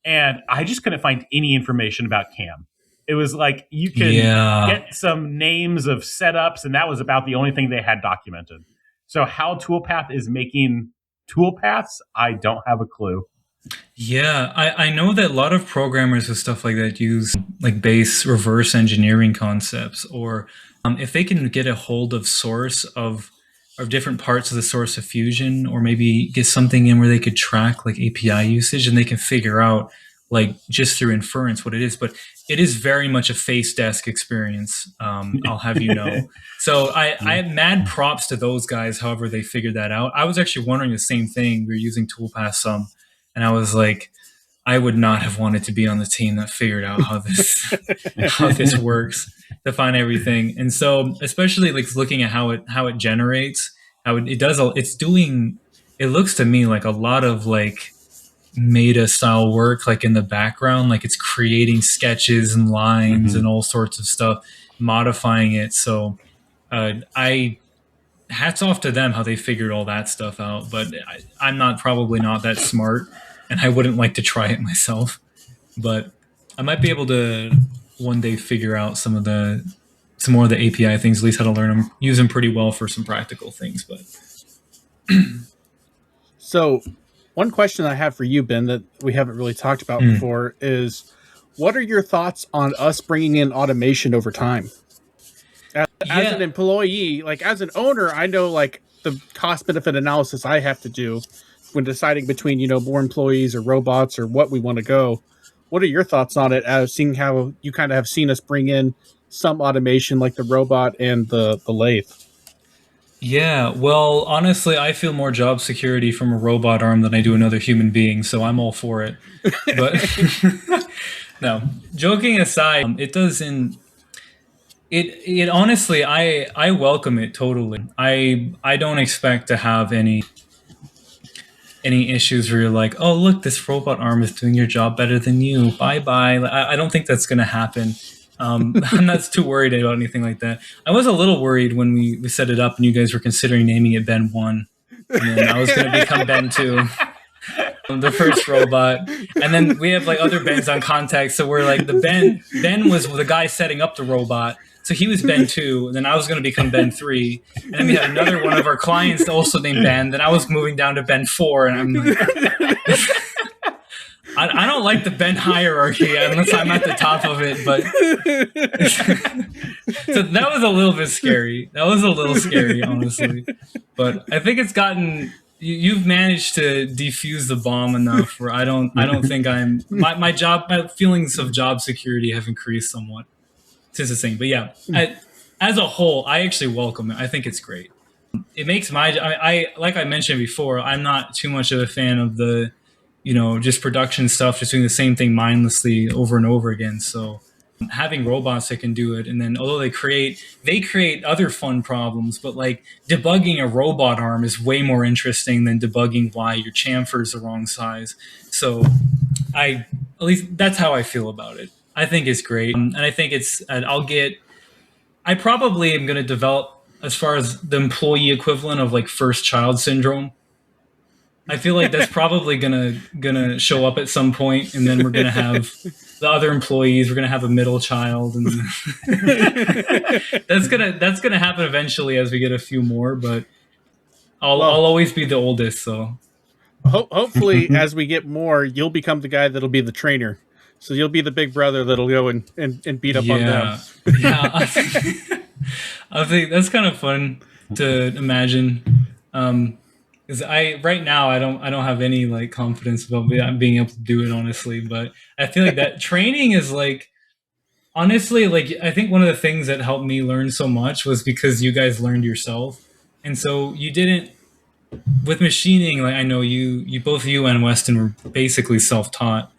And I just couldn't find any information about CAM. It was like you could get some names of setups, and that was about the only thing they had documented. So how Toolpath is making toolpaths, I don't have a clue. Yeah, I know that a lot of programmers with stuff like that use like base reverse engineering concepts, or if they can get a hold of source of different parts of the source of Fusion, or maybe get something in where they could track like API usage, and they can figure out like just through inference what it is. But it is very much a face desk experience. I'll have you know. So I have mad props to those guys. However, they figured that out. I was actually wondering the same thing. We were using Toolpath some, and I was like, I would not have wanted to be on the team that figured out how this works to find everything. And so, especially like looking at how it generates, it does. It's doing. It looks to me like a lot of like meta style work, like in the background, like it's creating sketches and lines and all sorts of stuff, modifying it. So I hats off to them how they figured all that stuff out. But I'm probably not that smart, and I wouldn't like to try it myself. But I might be able to one day figure out some more of the API things, at least how to learn them, use them pretty well for some practical things. But so one question I have for you, Ben, that we haven't really talked about before is, what are your thoughts on us bringing in automation over time? As an employee, like as an owner, I know like the cost benefit analysis I have to do when deciding between, more employees or robots or what we want to go. What are your thoughts on it, as seeing how you kind of have seen us bring in some automation like the robot and the lathe? Yeah, well, honestly, I feel more job security from a robot arm than I do another human being, so I'm all for it. But no, joking aside, it doesn't. It honestly, I welcome it totally. I don't expect to have any issues where you're like, oh look, this robot arm is doing your job better than you. Bye bye. I don't think that's gonna happen. I'm not too worried about anything like that. I was a little worried when we set it up and you guys were considering naming it Ben 1. And then I was going to become Ben 2, the first robot. And then we have like other Bens on contact. So we're like, Ben was the guy setting up the robot. So he was Ben 2, and then I was going to become Ben 3. And then we had another one of our clients also named Ben. Then I was moving down to Ben 4, and I'm like... I don't like the Ben hierarchy unless I'm at the top of it, but so that was a little bit scary. That was a little scary, honestly. But I think it's gotten you've managed to defuse the bomb enough where I don't think my feelings of job security have increased somewhat since this thing. But yeah, as a whole, I actually welcome it. I think it's great. It makes I like I mentioned before, I'm not too much of a fan of the just production stuff, just doing the same thing mindlessly over and over again. So having robots that can do it, and then although they create other fun problems, but like debugging a robot arm is way more interesting than debugging why your chamfer is the wrong size. So at least that's how I feel about it. I think it's great, and I think I probably am going to develop as far as the employee equivalent of like first child syndrome. I feel like that's probably gonna show up at some point, and then we're gonna have the other employees. We're gonna have a middle child, and that's gonna happen eventually as we get a few more. But I'll always be the oldest. So hopefully, as we get more, you'll become the guy that'll be the trainer. So you'll be the big brother that'll go and beat up on them. Yeah, I think that's kind of fun to imagine. Because right now I don't have any like confidence about being able to do it, honestly. But I feel like that training is like, honestly, like I think one of the things that helped me learn so much was because you guys learned yourself, and so you didn't with machining. Like I know you both you and Weston were basically self-taught,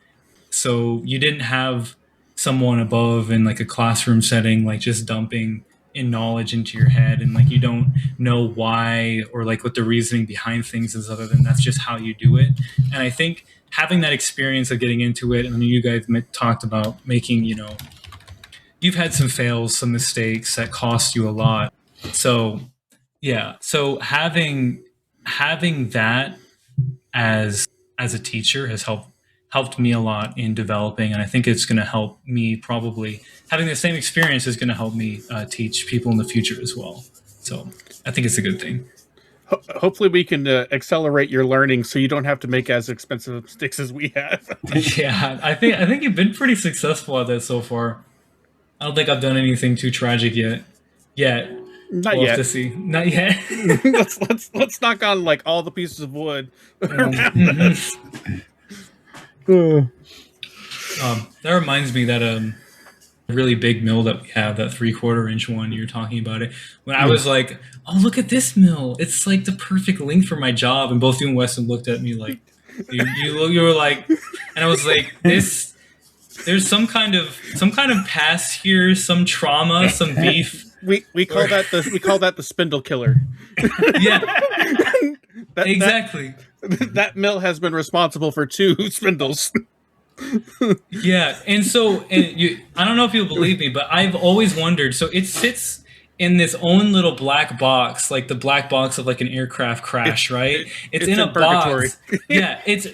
so you didn't have someone above in like a classroom setting, like just dumping in knowledge into your head, and like you don't know why or like what the reasoning behind things is, other than that's just how you do it. And I think having that experience of getting into it, and you guys talked about making, you've had some fails, some mistakes that cost you a lot. So yeah, so having that as a teacher has helped me a lot in developing, and I think it's going to help me. Probably having the same experience is going to help me teach people in the future as well. So I think it's a good thing. Hopefully we can accelerate your learning so you don't have to make as expensive mistakes as we have. Yeah, I think you've been pretty successful at that so far. I don't think I've done anything too tragic yet. Not we'll yet. Have to see. Not yet. let's knock on like all the pieces of wood. That reminds me that a really big mill that we have, that 3/4 inch one you're talking about it. When I was like, oh, look at this mill, it's like the perfect length for my job, and both you and Weston looked at me like you were like, and I was like, there's some kind of past here, some trauma, some beef. We call that the spindle killer. Yeah. Exactly. That mill has been responsible for 2 spindles. Yeah, and so I don't know if you'll believe me, but I've always wondered. So it sits in this own little black box, like the black box of like an aircraft crash, right? It's in a purgatory. box. Yeah, it's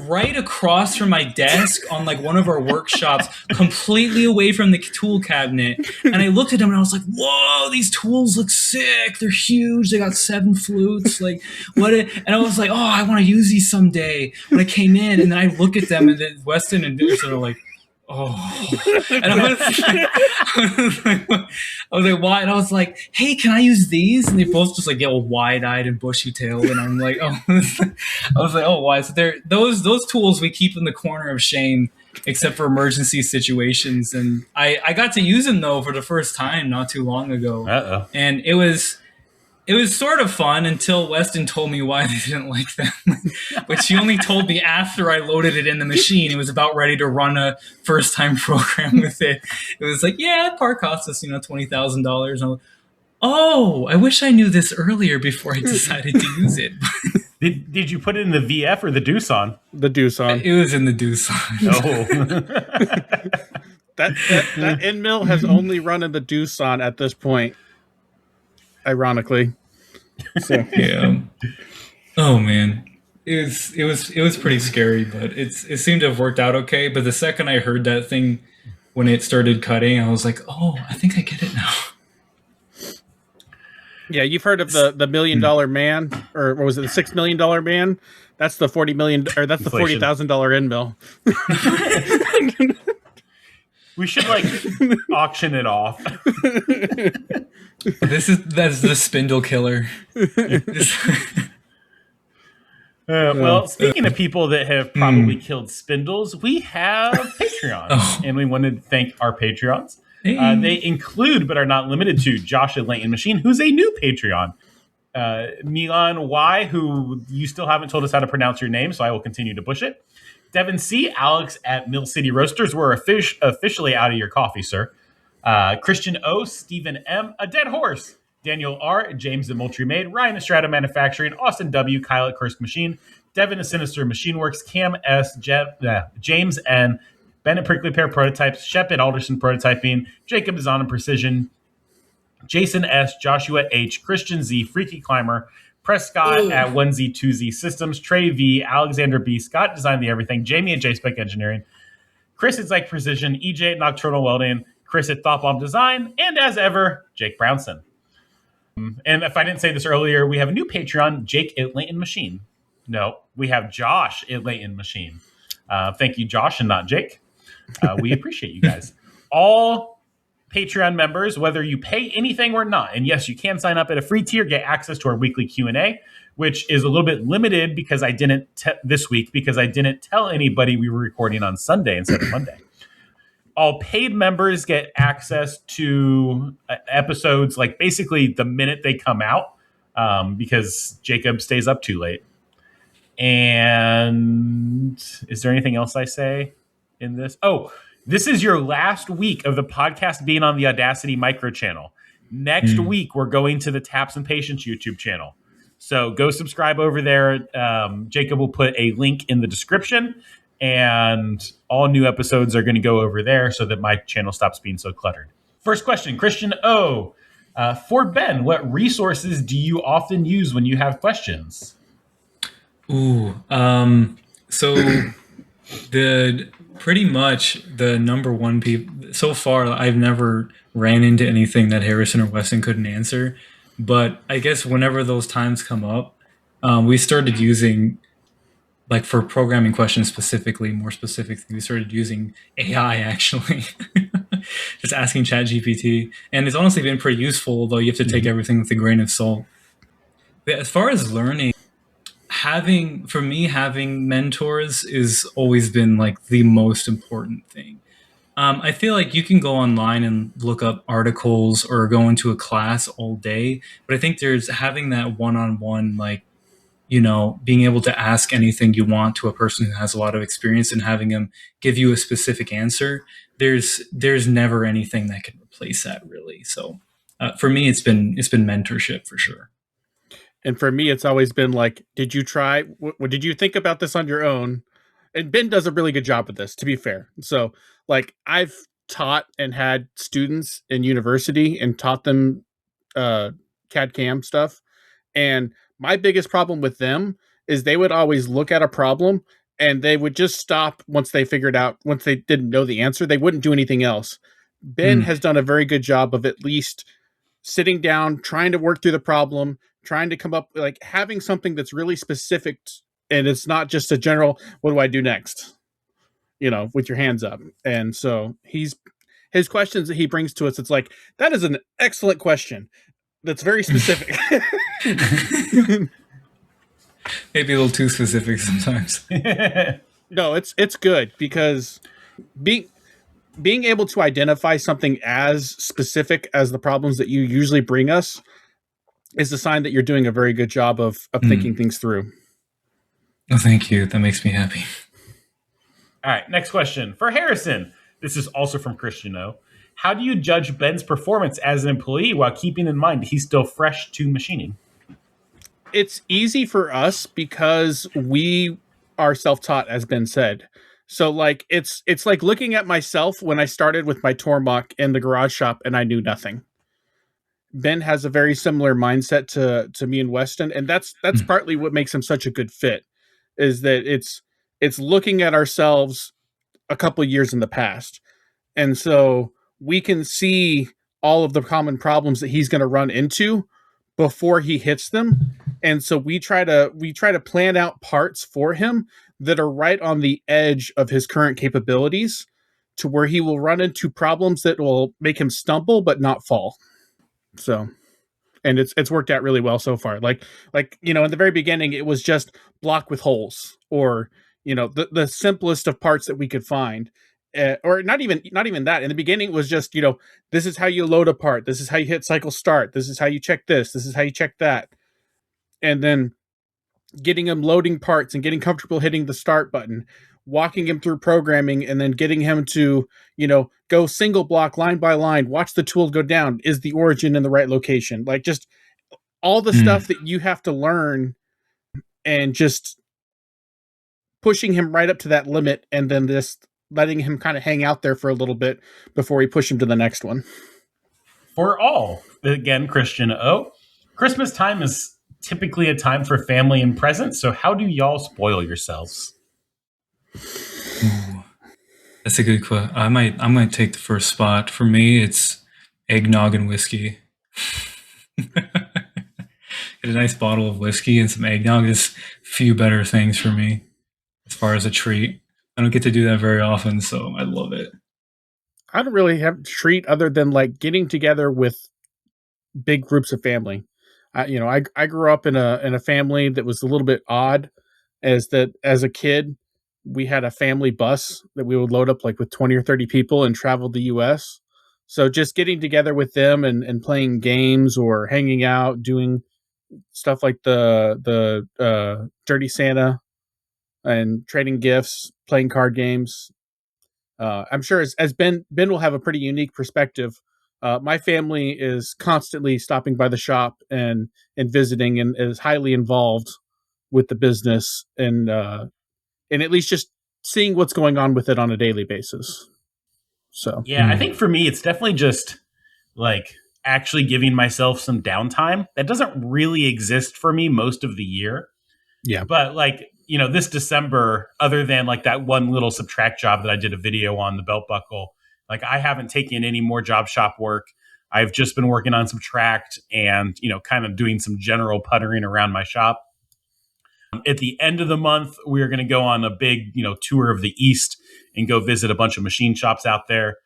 right across from my desk on like one of our workshops, completely away from the tool cabinet. And I looked at them and I was like, "Whoa, these tools look sick! They're huge. They got 7 flutes. Like what?" And I was like, "Oh, I want to use these someday." When I came in and then I look at them and then Weston and they're sort of like, "Oh," and I was like, why? And I was like, "Hey, can I use these?" And they both just like get all wide-eyed and bushy-tailed, and I'm like, "Oh," I was like, "Oh, why?" So they're those tools we keep in the corner of shame, except for emergency situations. And I got to use them though for the first time not too long ago, and it was sort of fun until Weston told me why they didn't like them, which he only told me after I loaded it in the machine. It was about ready to run a first-time program with it. It was like, yeah, that part cost us, $20,000. Oh, I wish I knew this earlier before I decided to use it. Did you put it in the VF or the Doosan? The Doosan. It was in the Doosan. Oh. that end mill has only run in the Doosan at this point. Ironically. So. Yeah. Oh man. It was pretty scary, but it seemed to have worked out okay. But the second I heard that thing when it started cutting, I was like, "Oh, I think I get it now." Yeah, you've heard of the $1 million man, or what was it, the $6 million man? That's the $40 million, or that's the $40,000 end mill. We should auction it off. That's the spindle killer. Well, speaking of people that have probably killed spindles, we have Patreons, and we wanted to thank our Patreons. Hey. They include, but are not limited to, Josh at Leighton Machine, who's a new Patreon. Milan Y, who you still haven't told us how to pronounce your name, so I will continue to push it. Devin C, Alex at Mill City Roasters, we're officially out of your coffee, sir. Christian O, Stephen M, A Dead Horse, Daniel R, James at Moultrie Made, Ryan Estrada Manufacturing, Austin W, Kyle at Kursk Machine, Devin at Sinister Machine Works, Cam S, James N, Ben at Prickly Pear Prototypes, Shep at Alderson Prototyping, Jacob is on Precision, Jason S, Joshua H, Christian Z, Freaky Climber, Prescott at 1Z, 2Z Systems, Trey V, Alexander B, Scott Design the Everything, Jamie at JSpec Engineering, Chris at Zyke Precision, EJ at Nocturnal Welding, Chris at Thought Bomb Design, and as ever, Jake Brownson. And if I didn't say this earlier, we have a new Patreon, Jake at Leighton Machine. No, we have Josh at Leighton Machine. Thank you, Josh, and not Jake. We appreciate you guys. All Patreon members, whether you pay anything or not, and yes, you can sign up at a free tier, get access to our weekly Q&A, which is a little bit limited because I didn't this week because I didn't tell anybody we were recording on Sunday instead of Monday. All paid members get access to episodes like basically the minute they come out because Jacob stays up too late. And is there anything else I say in this? Oh, this is your last week of the podcast being on the Audacity micro channel. Next week, we're going to the Taps and Patience YouTube channel. So go subscribe over there. Jacob will put a link in the description, and all new episodes are going to go over there so that my channel stops being so cluttered. First question, Christian O. For Ben, what resources do you often use when you have questions? So pretty much the number one people so far, I've never ran into anything that Harrison or Weston couldn't answer. But I guess whenever those times come up, we started using, like for programming questions specifically, more specifically, we started using AI actually, just asking ChatGPT. And it's honestly been pretty useful, though you have to take everything with a grain of salt. But as far as learning, having mentors is always been like the most important thing. I feel like you can go online and look up articles or go into a class all day, but I think there's having that one-on-one, like, being able to ask anything you want to a person who has a lot of experience and having them give you a specific answer. There's never anything that can replace that, really. So for me, it's been mentorship for sure. And for me, it's always been like, did you try? What did you think about this on your own? And Ben does a really good job with this, to be fair. So, like, I've taught and had students in university and taught them CAD CAM stuff. And my biggest problem with them is they would always look at a problem and they would just stop once they figured out, once they didn't know the answer, they wouldn't do anything else. Ben has done a very good job of at least sitting down, trying to work through the problem, trying to come up, like having something that's really specific and it's not just a general, what do I do next? With your hands up. And so his questions that he brings to us, it's like, that is an excellent question. That's very specific. Maybe a little too specific sometimes. No, it's good because being able to identify something as specific as the problems that you usually bring us is a sign that you're doing a very good job of thinking things through. Oh, thank you. That makes me happy. All right, next question for Harrison. This is also from Christian O. How do you judge Ben's performance as an employee while keeping in mind he's still fresh to machining? It's easy for us because we are self-taught, as Ben said. So like it's like looking at myself when I started with my Tormach in the garage shop and I knew nothing. Ben has a very similar mindset to me and Weston, and that's partly what makes him such a good fit, is that it's looking at ourselves a couple of years in the past. And so we can see all of the common problems that he's going to run into before he hits them. And so we try to plan out parts for him that are right on the edge of his current capabilities to where he will run into problems that will make him stumble but not fall. So, and it's worked out really well so far. Like in the very beginning, it was just block with holes, or the simplest of parts that we could find, or not even that. In the beginning, it was just this is how you load a part, this is how you hit cycle start, this is how you check this is how you check that, and then getting him loading parts and getting comfortable hitting the start button, walking him through programming, and then getting him to, go single block line by line, watch the tool go down. Is the origin in the right location? Like just all the stuff that you have to learn, and just pushing him right up to that limit, and then just letting him kind of hang out there for a little bit before we push him to the next one. For all, again, Christian O. Christmas time is typically a time for family and presents. So how do y'all spoil yourselves? Ooh, that's a good question. I'm going to take the first spot. For me, it's eggnog and whiskey. Get a nice bottle of whiskey and some eggnog. There's few better things for me as far as a treat. I don't get to do that very often, so I love it. I don't really have a treat other than like getting together with big groups of family. I grew up in a family that was a little bit odd, as a kid, we had a family bus that we would load up like with 20 or 30 people and travel the US. So just getting together with them and playing games or hanging out, doing stuff like the Dirty Santa and trading gifts, playing card games. I'm sure as Ben will have a pretty unique perspective. My family is constantly stopping by the shop and visiting, and is highly involved with the business, and at least just seeing what's going on with it on a daily basis. So yeah, I think for me, it's definitely just like actually giving myself some downtime that doesn't really exist for me most of the year. Yeah. But like, this December, other than like that one little subtract job that I did a video on, the belt buckle, like I haven't taken any more job shop work. I've just been working on subtract and, kind of doing some general puttering around my shop. At the end of the month, we're going to go on a big, tour of the East and go visit a bunch of machine shops out there.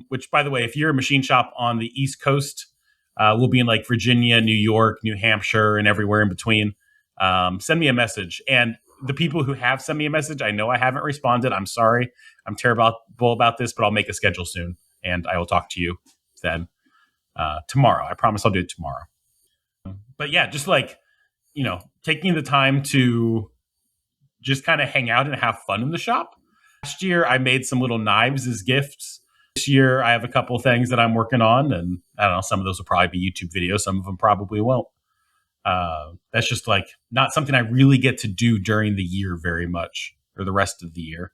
Which, by the way, if you're a machine shop on the East Coast, we'll be in like Virginia, New York, New Hampshire, and everywhere in between. Send me a message. And the people who have sent me a message, I know I haven't responded. I'm sorry. I'm terrible about this, but I'll make a schedule soon, and I will talk to you then tomorrow. I promise I'll do it tomorrow. But yeah, just like, taking the time to just kind of hang out and have fun in the shop. Last year, I made some little knives as gifts. This year, I have a couple things that I'm working on, and I don't know, some of those will probably be YouTube videos. Some of them probably won't. That's just like not something I really get to do during the year very much, or the rest of the year.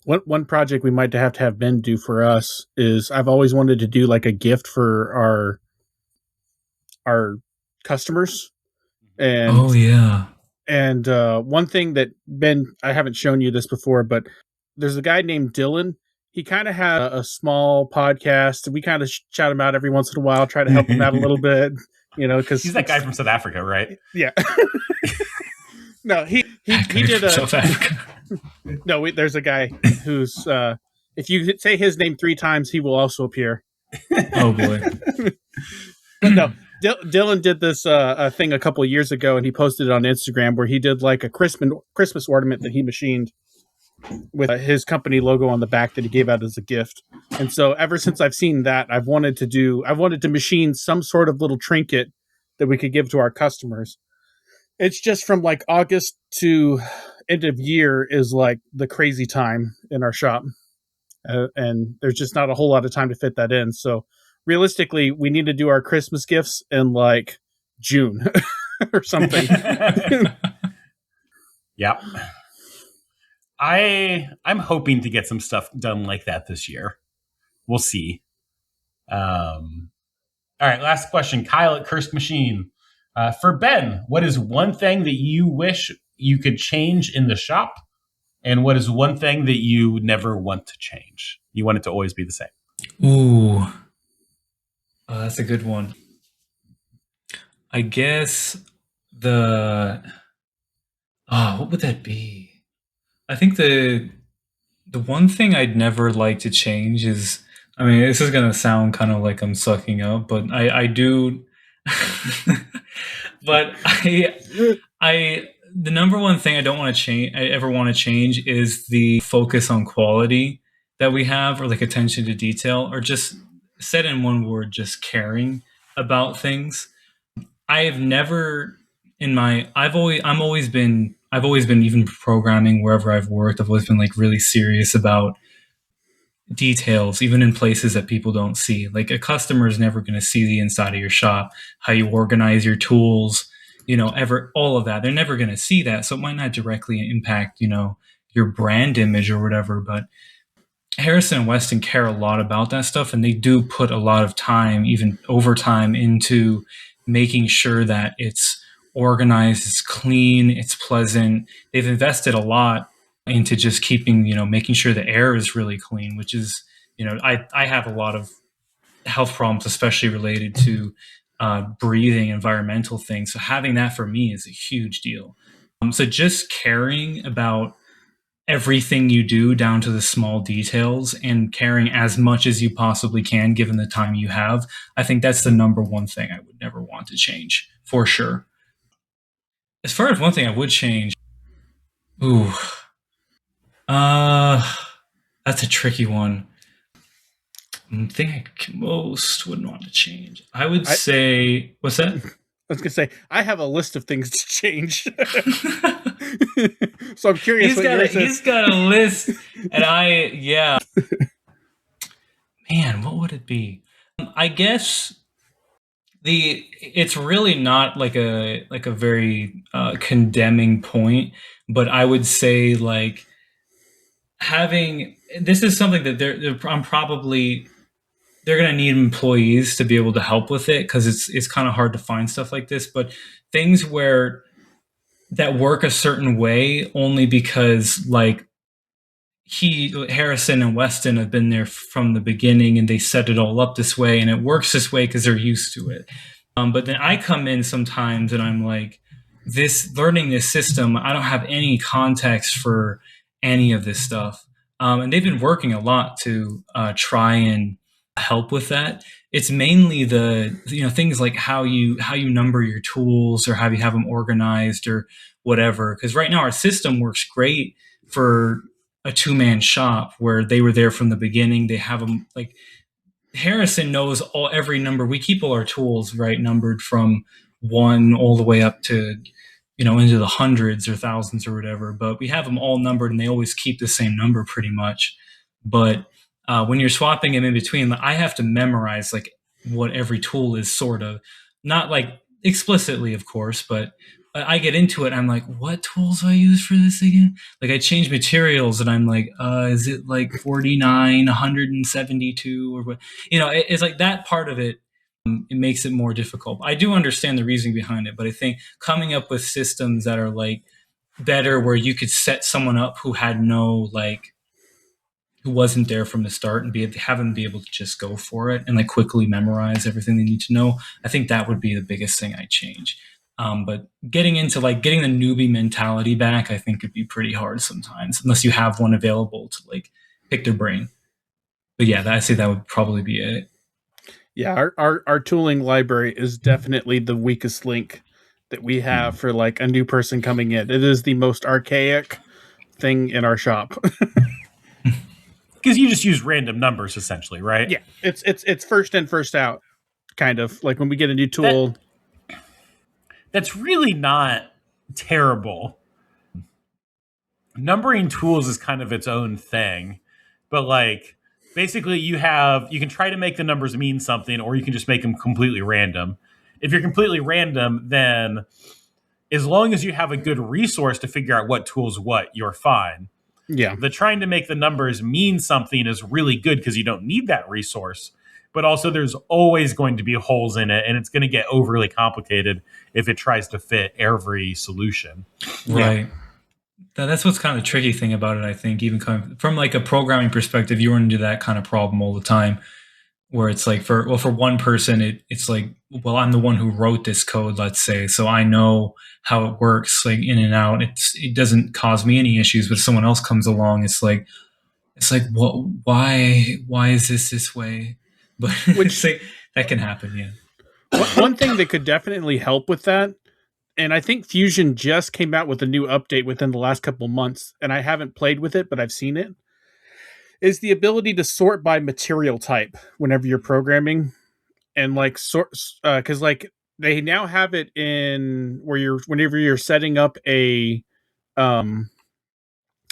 One project we might have to have Ben do for us is I've always wanted to do like a gift for our customers. And Oh yeah. And one thing that Ben, I haven't shown you this before, but there's a guy named Dylan. He kind of had a small podcast. We kind of shout him out every once in a while, try to help him out a little bit, because He's that guy from South Africa, right? Yeah. No, he did South Africa. No, there's a guy who's if you say his name 3 times, he will also appear. Oh boy. But no, Dylan did this thing a couple of years ago, and he posted it on Instagram where he did like a Christmas ornament that he machined with his company logo on the back that he gave out as a gift. And so ever since I've seen that, I've wanted to machine some sort of little trinket that we could give to our customers. It's just from like August to end of year is like the crazy time in our shop. And there's just not a whole lot of time to fit that in. So realistically, we need to do our Christmas gifts in like June or something. Yep. I'm hoping to get some stuff done like that this year. We'll see. All right, last question. Kyle at Cursed Machine. For Ben, what is one thing that you wish you could change in the shop? And what is one thing that you never want to change? You want it to always be the same. Ooh. Oh, that's a good one. I guess what would that be? I think the one thing I'd never like to change is, I mean, this is gonna sound kind of like I'm sucking up, but I do. But the number one thing I don't want to change, I ever want to change, is the focus on quality that we have, or like attention to detail, or just said in one word, just caring about things. I've never I've always been even programming wherever I've worked. I've always been like really serious about details, even in places that people don't see. Like a customer is never going to see the inside of your shop, how you organize your tools, all of that. They're never going to see that. So it might not directly impact, your brand image or whatever, but Harrison and Weston care a lot about that stuff. And they do put a lot of time, even overtime, into making sure that it's organized, it's clean, it's pleasant. They've invested a lot into just keeping, making sure the air is really clean, which is, I have a lot of health problems, especially related to breathing, environmental things. So having that for me is a huge deal. So just caring about everything you do down to the small details and caring as much as you possibly can, given the time you have, I think that's the number one thing I would never want to change, for sure. As far as one thing I would change, that's a tricky one. The thing I most wouldn't want to change, I would say, what's that? I was going to say, I have a list of things to change. So I'm curious. He's got a list, and man, what would it be? I guess it's really not like a very condemning point, but I would say like this is something that they're going to need employees to be able to help with it, because it's kind of hard to find stuff like this, but things that work a certain way only because like Harrison and Weston have been there from the beginning and they set it all up this way and it works this way because they're used to it. But then I come in sometimes and I'm like, learning this system, I don't have any context for any of this stuff. And they've been working a lot to try and help with that. It's mainly the things like how you number your tools or how you have them organized or whatever. Because right now our system works great for a 2-man shop where they were there from the beginning. They have them like Harrison knows every number. We keep all our tools numbered from 1 all the way up to into the hundreds or thousands or whatever. But we have them all numbered and they always keep the same number pretty much. But when you're swapping them in between, I have to memorize like what every tool is, sort of. Not like explicitly, of course, but I get into it. I'm like, what tools do I use for this again? Like I change materials and I'm like, is it like 49, 172 or what? It's like that part of it. It makes it more difficult. I do understand the reasoning behind it, but I think coming up with systems that are like better where you could set someone up who had no like who wasn't there from the start and have them be able to just go for it and like quickly memorize everything they need to know. I think that would be the biggest thing I'd change. But getting into like getting the newbie mentality back, I think could be pretty hard sometimes unless you have one available to like pick their brain. But yeah, I say that would probably be it. Yeah, our tooling library is definitely the weakest link that we have for like a new person coming in. It is the most archaic thing in our shop. Because you just use random numbers essentially, right? Yeah, it's first in, first out, kind of like when we get a new tool. That's really not terrible. Numbering tools is kind of its own thing, but like basically you can try to make the numbers mean something, or you can just make them completely random. If you're completely random, then as long as you have a good resource to figure out what tool's what, you're fine. Yeah. The trying to make the numbers mean something is really good because you don't need that resource. But also there's always going to be holes in it, and it's going to get overly complicated if it tries to fit every solution. Right. Yeah. That's what's kind of the tricky thing about it, I think, even coming from like a programming perspective, you run into that kind of problem all the time where it's like for one person, it's like, well, I'm the one who wrote this code, let's say, so I know how it works, like in and out. It doesn't cause me any issues, but if someone else comes along, it's like, what? Why is this way? But which like, that can happen, yeah. One thing that could definitely help with that, and I think Fusion just came out with a new update within the last couple months, and I haven't played with it, but I've seen it, is the ability to sort by material type whenever you're programming, and like sort because like they now have it in where whenever you're setting up a I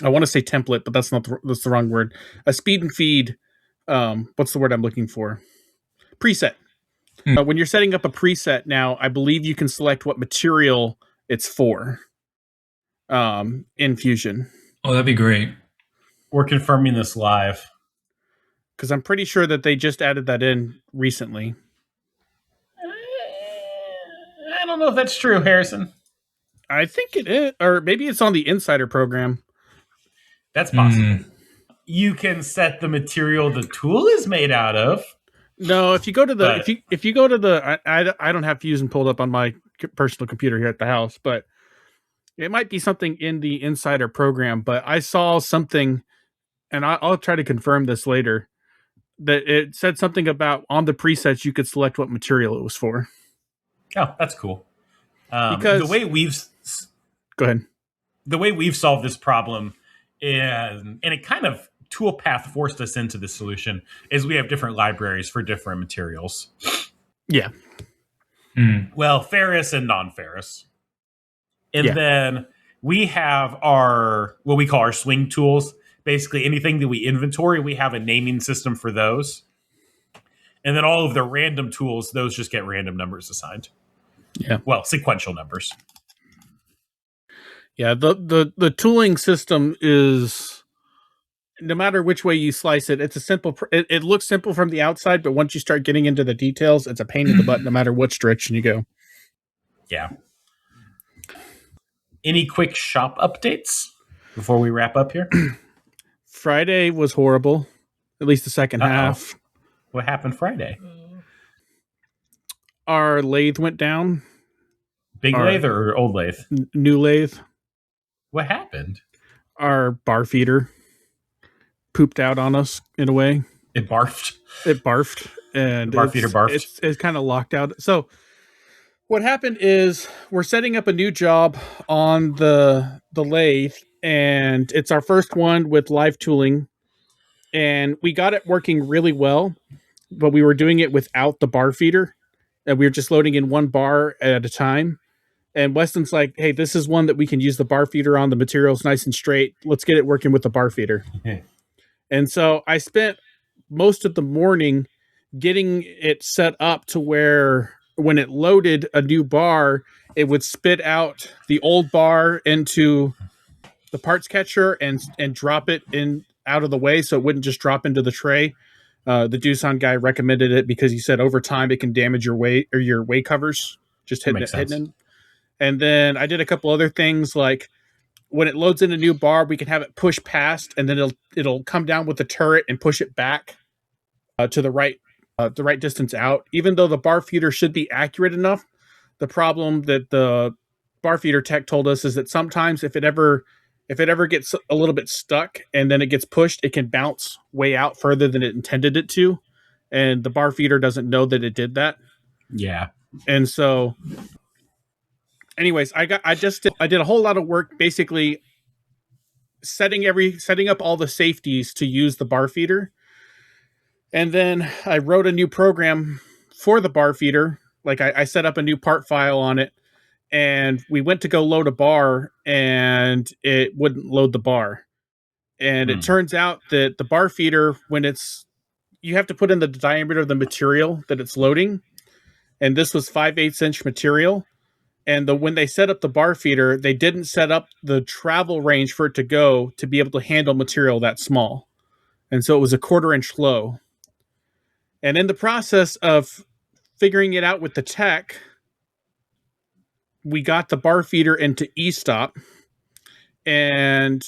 want to say template, but that's the wrong word. A speed and feed. What's the word I'm looking for? Preset. When you're setting up a preset now, I believe you can select what material it's for. In Fusion. Oh, that'd be great. We're confirming this live because I'm pretty sure that they just added that in recently. I don't know if that's true, Harrison. I think it is, or maybe it's on the Insider program. That's possible. You can set the material the tool is made out of. No, if you go to the if you go to the I don't have Fusion pulled up on my personal computer here at the house, but it might be something in the Insider program. But I saw something, and I'll try to confirm this later, that it said something about on the presets you could select what material it was for. Oh, that's cool. Because the way we've go ahead, the way we've solved this problem, and it kind of Toolpath forced us into this solution, is we have different libraries for different materials. Yeah. Well, ferrous and non-ferrous. And then we have what we call our swing tools. Basically, anything that we inventory, we have a naming system for those. And then all of the random tools, those just get random numbers assigned. Yeah. Well, sequential numbers. Yeah, the tooling system is, no matter which way you slice it, it's a simple. It looks simple from the outside, but once you start getting into the details, it's a pain in the butt. No matter which direction you go. Yeah. Any quick shop updates before we wrap up here? Friday was horrible, at least the second half. What happened Friday? Our lathe went down. Big lathe or old lathe? New lathe. What happened? Our bar feeder pooped out on us in a way. It barfed. And the bar feeder barfed. It's kind of locked out. So what happened is we're setting up a new job on the lathe, and it's our first one with live tooling, and we got it working really well, but we were doing it without the bar feeder, and we were just loading in one bar at a time. And Weston's like, hey, this is one that we can use the bar feeder on. The material's nice and straight. Let's get it working with the bar feeder. And so I spent most of the morning getting it set up to where when it loaded a new bar, it would spit out the old bar into the parts catcher and drop it in out of the way so it wouldn't just drop into the tray. The Doosan guy recommended it because he said over time it can damage your way or your way covers just hitting it. And then I did a couple other things like when it loads in a new bar, we can have it push past, and then it'll come down with the turret and push it back to the right distance out. Even though the bar feeder should be accurate enough, the problem that the bar feeder tech told us is that sometimes if it ever gets a little bit stuck and then it gets pushed, it can bounce way out further than it intended it to, and the bar feeder doesn't know that it did that. Yeah. And so anyways, I did a whole lot of work basically setting up all the safeties to use the bar feeder. And then I wrote a new program for the bar feeder. Like I set up a new part file on it, and we went to go load a bar and it wouldn't load the bar. And it turns out that the bar feeder, you have to put in the diameter of the material that it's loading. And this was 5/8 inch material. And when they set up the bar feeder, they didn't set up the travel range for it to go to be able to handle material that small. And so it was a 1/4 inch low. And in the process of figuring it out with the tech, we got the bar feeder into e-stop. And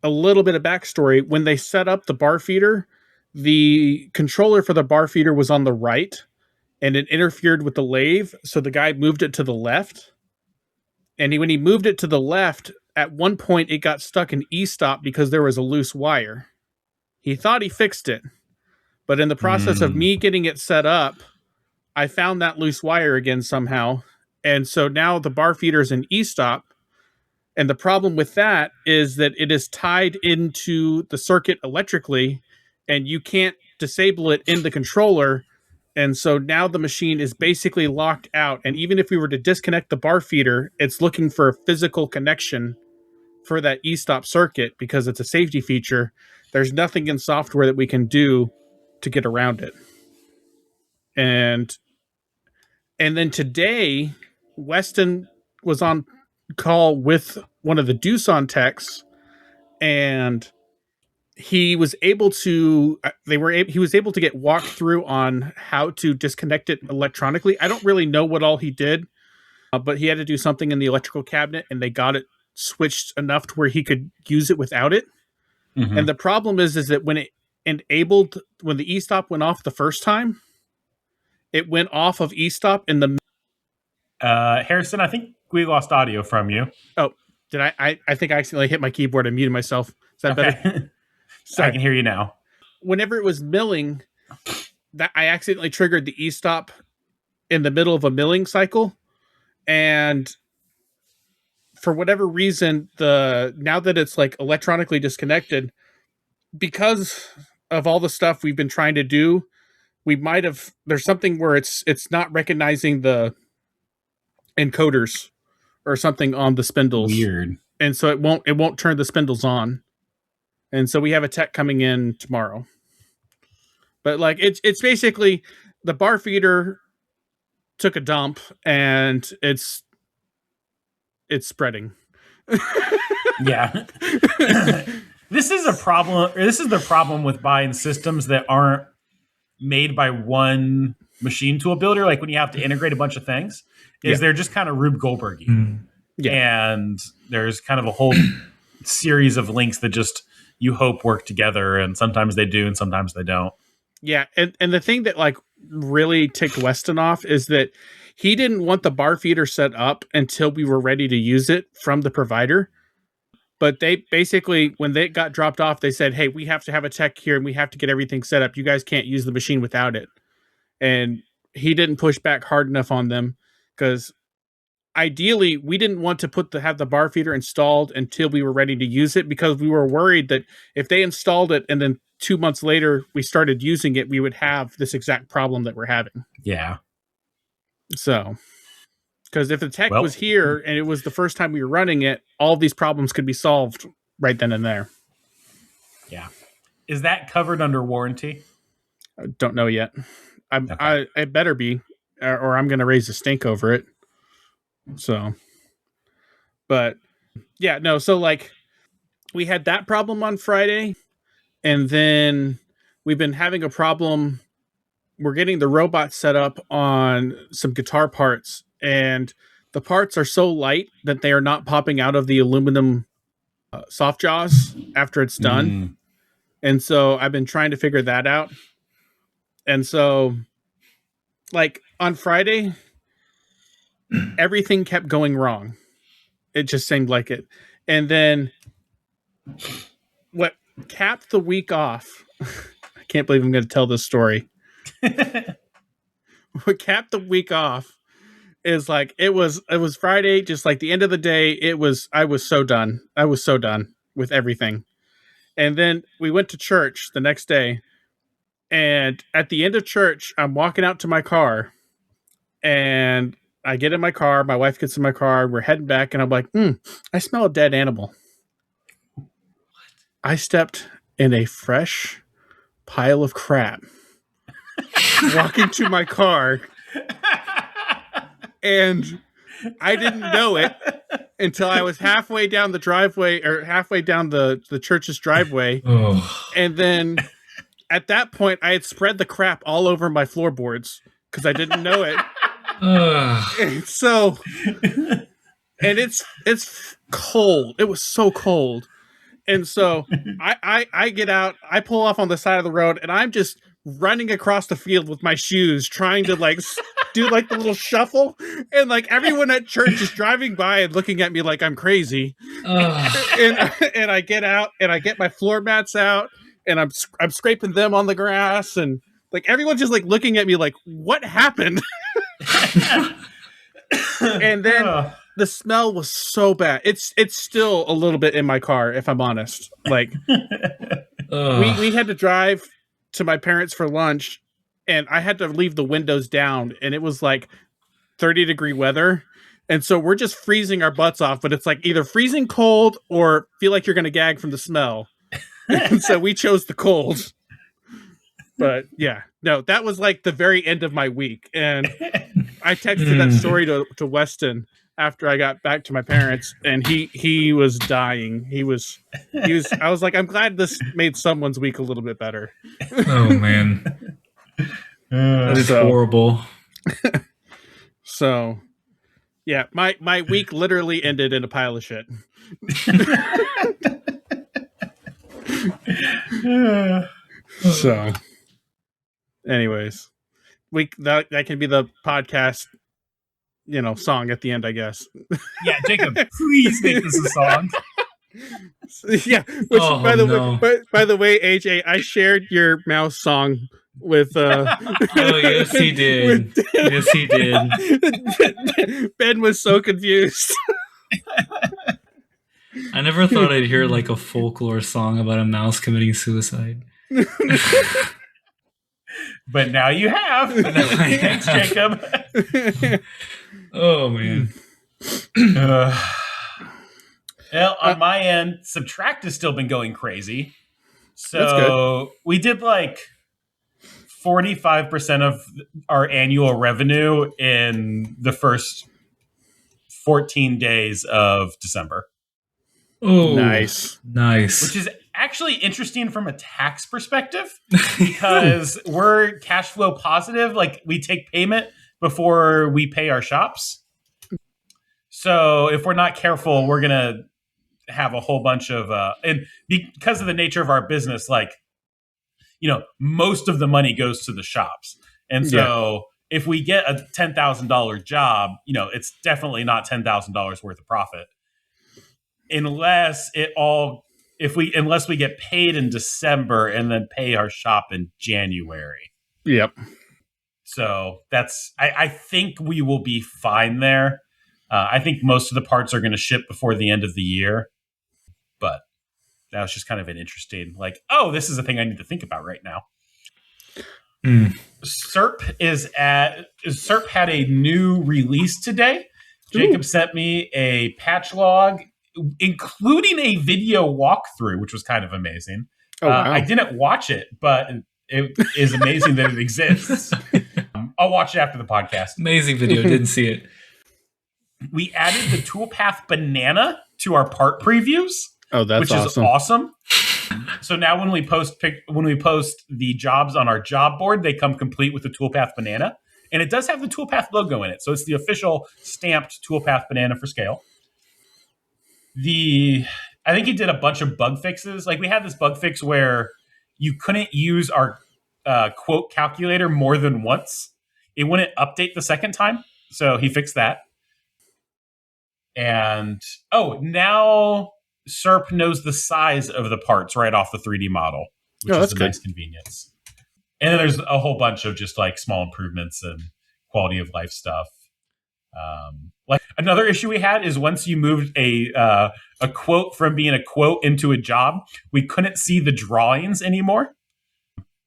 a little bit of backstory, when they set up the bar feeder, the controller for the bar feeder was on the right, and it interfered with the lathe, so the guy moved it to the left. And when he moved it to the left, at one point it got stuck in e-stop because there was a loose wire. He thought he fixed it, but in the process of me getting it set up, I found that loose wire again somehow. And so now the bar feeder is in e-stop. And the problem with that is that it is tied into the circuit electrically, and you can't disable it in the controller. And so now the machine is basically locked out. And even if we were to disconnect the bar feeder, it's looking for a physical connection for that e-stop circuit because it's a safety feature. There's nothing in software that we can do to get around it. And then today, Weston was on call with one of the Doosan techs, and he was able to get walked through on how to disconnect it electronically. I don't really know what all he did, but he had to do something in the electrical cabinet, and they got it switched enough to where he could use it without it. Mm-hmm. And the problem is that when the e-stop went off the first time, it went off of e-stop in the Harrison, I think we lost audio from you. Oh, did I think I accidentally hit my keyboard and muted myself. Is that better? Sorry. I can hear you now. Whenever it was milling, that I accidentally triggered the e-stop in the middle of a milling cycle. And for whatever reason, now that it's like electronically disconnected, because of all the stuff we've been trying to do, there's something where it's not recognizing the encoders or something on the spindles. Weird. And so it won't turn the spindles on. And so we have a tech coming in tomorrow. But like it's basically the bar feeder took a dump and it's spreading. Yeah. This is a problem. This is the problem with buying systems that aren't made by one machine tool builder. Like when you have to integrate a bunch of things, they're just kind of Rube Goldberg-y. Mm. Yeah. And there's kind of a whole series of links that just you hope work together, and sometimes they do and sometimes they don't. Yeah, and the thing that like really ticked Weston off is that he didn't want the bar feeder set up until we were ready to use it from the provider. But they basically, when they got dropped off, they said, hey, we have to have a tech here and we have to get everything set up. You guys can't use the machine without it. And he didn't push back hard enough on them because ideally we didn't want to have the bar feeder installed until we were ready to use it, because we were worried that if they installed it and then 2 months later we started using it, we would have this exact problem that we're having. Yeah. So, because if the tech was here and it was the first time we were running it, all these problems could be solved right then and there. Yeah. Is that covered under warranty? I don't know yet. I better be. or I'm going to raise a stink over it. So, but yeah, no. So like we had that problem on Friday, and then we've been having a problem. We're getting the robot set up on some guitar parts, and the parts are so light that they are not popping out of the aluminum soft jaws after it's done. And so I've been trying to figure that out. And so, like on Friday, everything kept going wrong. It just seemed like it. And then what capped the week off, I can't believe I'm going to tell this story. What capped the week off is like it was Friday, just like the end of the day. I was so done. I was so done with everything. And then we went to church the next day. And at the end of church, I'm walking out to my car, and I get in my car. My wife gets in my car. We're heading back, and I'm like, I smell a dead animal. I stepped in a fresh pile of crap walking to my car, and I didn't know it until I was halfway down the driveway, or halfway down the church's driveway. And then at that point, I had spread the crap all over my floorboards because I didn't know it. And so, and it's cold. It was so cold. And so I get out, I pull off on the side of the road, and I'm just running across the field with my shoes, trying to like do like the little shuffle. And like everyone at church is driving by and looking at me like I'm crazy. And I get out and I get my floor mats out, and I'm scraping them on the grass, and like everyone's just like looking at me like, what happened? And then the smell was so bad. It's still a little bit in my car, if I'm honest. Like we had to drive to my parents for lunch, and I had to leave the windows down, and it was like 30-degree weather. And so we're just freezing our butts off, but it's like either freezing cold or feel like you're going to gag from the smell. And so we chose the cold. But yeah, no, that was like the very end of my week. And I texted that story to Weston after I got back to my parents, and he was dying. He was I was like, I'm glad this made someone's week a little bit better. Oh man. That's horrible. So yeah, my week literally ended in a pile of shit. So anyways, that can be the podcast, song at the end, I guess. Yeah, Jacob, please make this a song. Yeah, which by the way, AJ, I shared your mouse song with oh yes he did. Yes he did. Ben was so confused. I never thought I'd hear like a folklore song about a mouse committing suicide. But now you have. Thanks, Jacob. Oh man. Well, on my end, Subtract has still been going crazy. So we did like 45% of our annual revenue in the first 14 days of December. Oh, nice. Which is actually interesting from a tax perspective because we're cash flow positive. Like we take payment before we pay our shops. So if we're not careful, we're going to have a whole bunch of, and because of the nature of our business, like, most of the money goes to the shops. And so if we get a $10,000 job, it's definitely not $10,000 worth of profit. Unless we get paid in December and then pay our shop in January. Yep. So I think we will be fine there. I think most of the parts are going to ship before the end of the year, but that was just kind of an interesting, like, oh, this is a thing I need to think about right now. SERP had a new release today. Jacob sent me a patch log, including a video walkthrough, which was kind of amazing. Oh, wow. I didn't watch it, but it is amazing that it exists. I'll watch it after the podcast. Amazing video. Didn't see it. We added the toolpath banana to our part previews. Oh, that's which awesome. is awesome. So now when we post the jobs on our job board, they come complete with the toolpath banana, and it does have the toolpath logo in it. So it's the official stamped toolpath banana for scale. I think he did a bunch of bug fixes. Like we had this bug fix where you couldn't use our quote calculator more than once. It wouldn't update the second time. So he fixed that. And now SERP knows the size of the parts right off the 3D model, which is a nice convenience. And then there's a whole bunch of just like small improvements and quality of life stuff. Like another issue we had is once you moved a quote from being a quote into a job, we couldn't see the drawings anymore.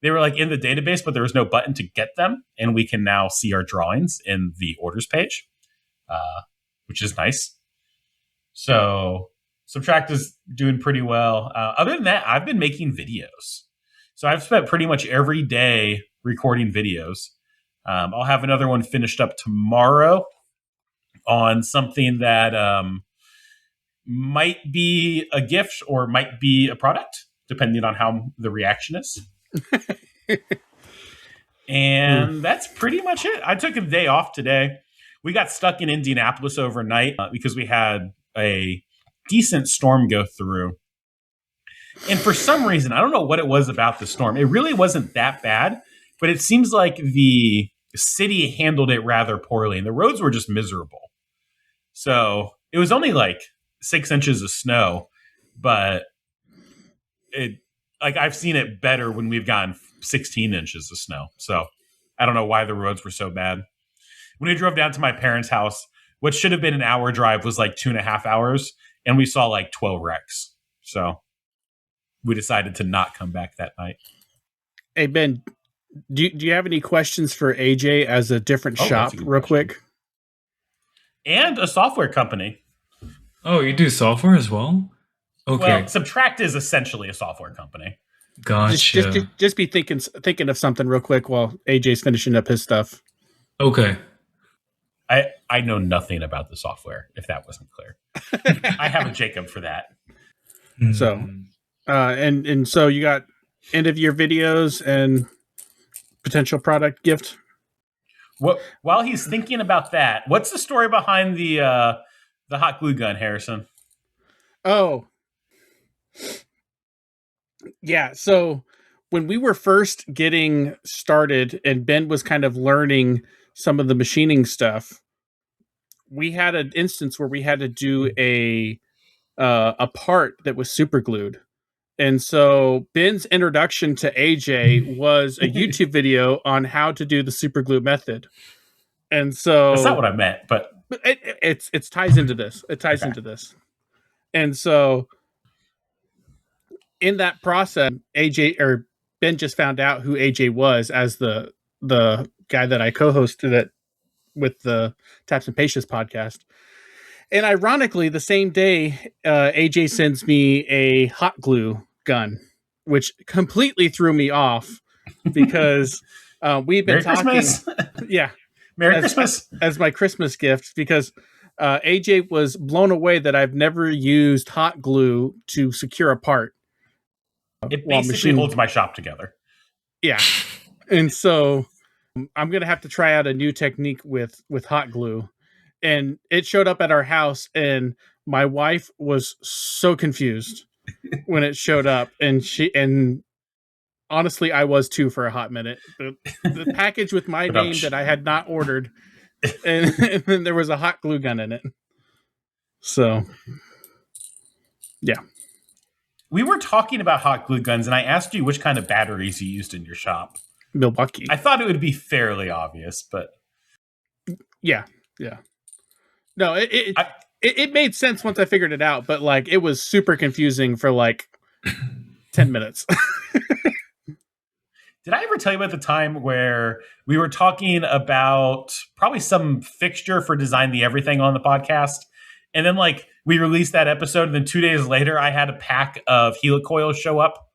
They were like in the database, but there was no button to get them. And we can now see our drawings in the orders page, which is nice. So Subtract is doing pretty well. Other than that, I've been making videos. So I've spent pretty much every day recording videos. I'll have another one finished up tomorrow on something that might be a gift or might be a product, depending on how the reaction is. And that's pretty much it. I took a day off today. We got stuck in Indianapolis overnight because we had a decent storm go through. And for some reason, I don't know what it was about the storm. It really wasn't that bad, but it seems like the city handled it rather poorly and the roads were just miserable. So it was only like 6 inches of snow, but I've seen it better when we've gotten 16 inches of snow. So I don't know why the roads were so bad. When we drove down to my parents' house, what should have been an hour drive was like 2.5 hours, and we saw like 12 wrecks. So we decided to not come back that night. Hey, Ben, do you have any questions for AJ as a different shop real quick? And a software company. Oh, you do software as well? Okay. Well, Subtract is essentially a software company. Gotcha. Just be thinking of something real quick while AJ's finishing up his stuff. Okay. I know nothing about the software, if that wasn't clear. I have a Jacob for that. So, and so you got end of year videos and potential product gift. While he's thinking about that, what's the story behind the hot glue gun, Harrison? Oh, yeah. So when we were first getting started and Ben was kind of learning some of the machining stuff, we had an instance where we had to do a part that was super glued. And so Ben's introduction to AJ was a YouTube video on how to do the super glue method. And so that's not what I meant, but it ties into this. It ties into this. And so in that process, Ben just found out who AJ was as the guy that I co-hosted it with the Taps and Patience podcast. And ironically, the same day, AJ sends me a hot glue gun, which completely threw me off because we've been talking. Christmas. Yeah. Merry Christmas. As my Christmas gift, because AJ was blown away that I've never used hot glue to secure a part. It basically holds my shop together. Yeah. And so I'm going to have to try out a new technique with hot glue. And it showed up at our house, and my wife was so confused when it showed up. And honestly, I was too for a hot minute. The package with my name that I had not ordered, and then there was a hot glue gun in it. So, yeah. We were talking about hot glue guns, and I asked you which kind of batteries you used in your shop. Milwaukee. I thought it would be fairly obvious, but yeah. No, it made sense once I figured it out, but like it was super confusing for like 10 minutes. Did I ever tell you about the time where we were talking about probably some fixture for Design the Everything on the podcast? And then like we released that episode, and then 2 days later I had a pack of helicoils show up.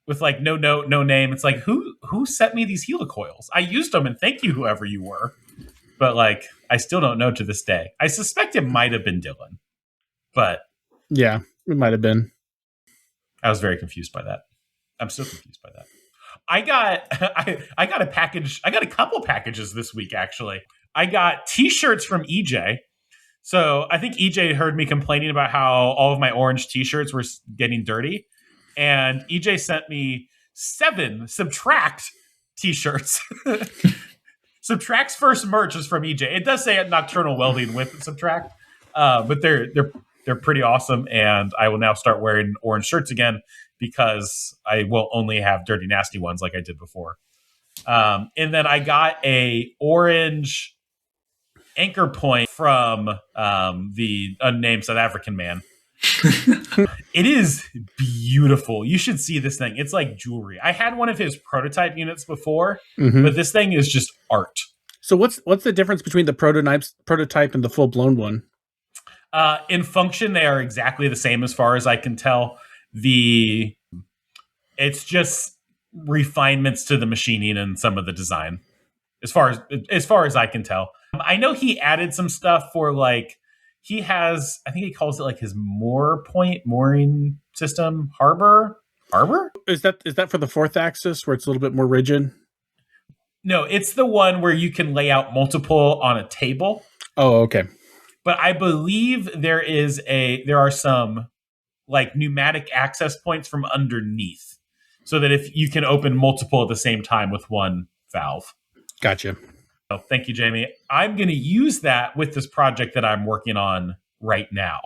with like no note, no name. It's like, who sent me these helicoils? I used them, and thank you, whoever you were. But like, I still don't know to this day. I suspect it might have been Dylan, but Yeah, it might have been. I was very confused by that. I'm still confused by that. I got I got a package. I got a couple packages this week, actually. I got T-shirts from EJ. So I think EJ heard me complaining about how all of my orange T-shirts were getting dirty. And EJ sent me 7 Subtract T-shirts. Subtract's first merch is from EJ. It does say at Nocturnal Welding with Subtract, but they're pretty awesome. And I will now start wearing orange shirts again because I will only have dirty, nasty ones like I did before. And then I got a orange anchor point from the unnamed South African man. It is beautiful. You should see this thing. It's like jewelry. I had one of his prototype units before, but this thing is just art. So what's the difference between the prototype and the full blown one? In function, they are exactly the same as far as I can tell. It's just refinements to the machining and some of the design, as far as I can tell. I know he added some stuff for like. He has, I think he calls it like his mooring system, harbor. Is that for the 4th axis where it's a little bit more rigid? No, it's the one where you can lay out multiple on a table. Oh, okay. But I believe there are some like pneumatic access points from underneath, so that if you can open multiple at the same time with one valve. Gotcha. Oh, thank you, Jamie. I'm going to use that with this project that I'm working on right now.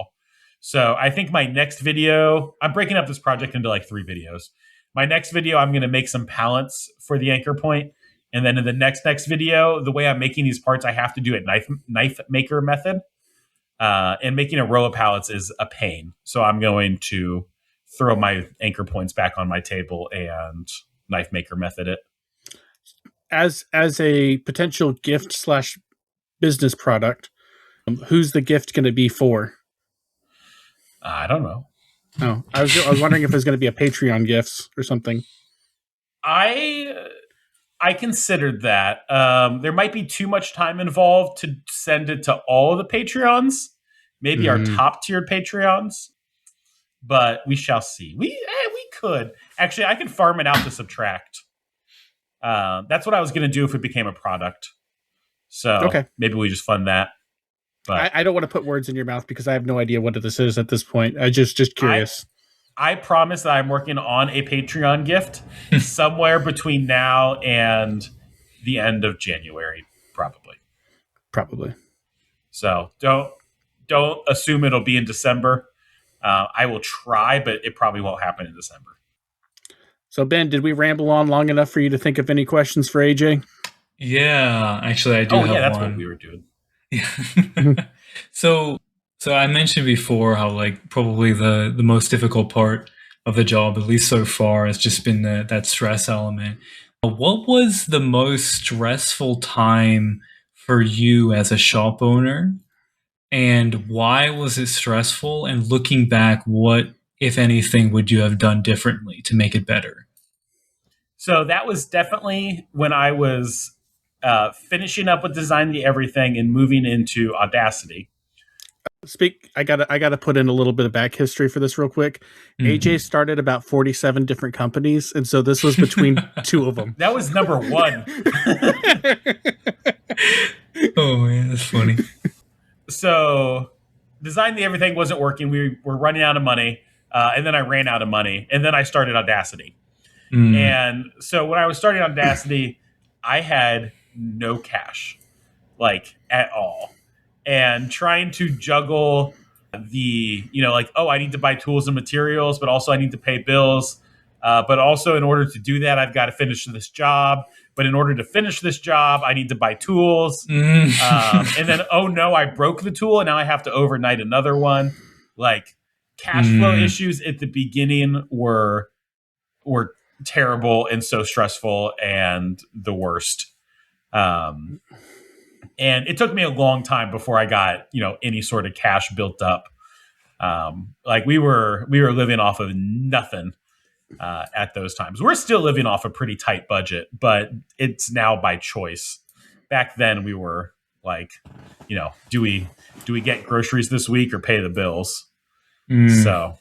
So I think my next video, I'm breaking up this project into like 3 videos. My next video, I'm going to make some pallets for the anchor point. And then in the next video, the way I'm making these parts, I have to do it knife maker method. And making a row of pallets is a pain. So I'm going to throw my anchor points back on my table and knife maker method it. As a potential gift / business product, who's the gift going to be for? I don't know. Oh, I was wondering if there's going to be a Patreon gifts or something. I considered that. There might be too much time involved to send it to all of the Patreons, maybe our top tiered Patreons, but we shall see. We could actually. I could farm it out to Subtract. That's what I was going to do if it became a product. So okay. Maybe we just fund that. But I don't want to put words in your mouth because I have no idea what this is at this point. I just curious. I promise that I'm working on a Patreon gift somewhere between now and the end of January, probably. So don't assume it'll be in December. I will try, but it probably won't happen in December. So, Ben, did we ramble on long enough for you to think of any questions for AJ? Yeah, actually, I do have one. That's what we were doing. Yeah. So I mentioned before how like probably the most difficult part of the job, at least so far, has just been that stress element. What was the most stressful time for you as a shop owner? And why was it stressful? And looking back, what, if anything, would you have done differently to make it better? So that was definitely when I was finishing up with Design the Everything and moving into Audacity. I gotta put in a little bit of back history for this real quick. AJ started about 47 different companies, and so this was between 2 of them. That was number 1. Oh man, that's funny. So Design the Everything wasn't working. We were running out of money, and then I ran out of money, and then I started Audacity. And so when I was starting Audacity, I had no cash, like at all. And trying to juggle I need to buy tools and materials, but also I need to pay bills. But also in order to do that, I've got to finish this job. But in order to finish this job, I need to buy tools. And then, oh no, I broke the tool and now I have to overnight another one. Like cash flow issues at the beginning were terrible and so stressful and the worst. And it took me a long time before I got, any sort of cash built up. Like we were living off of nothing. at those times. We're still living off a pretty tight budget, but it's now by choice. Back then we were like, do we get groceries this week or pay the bills? So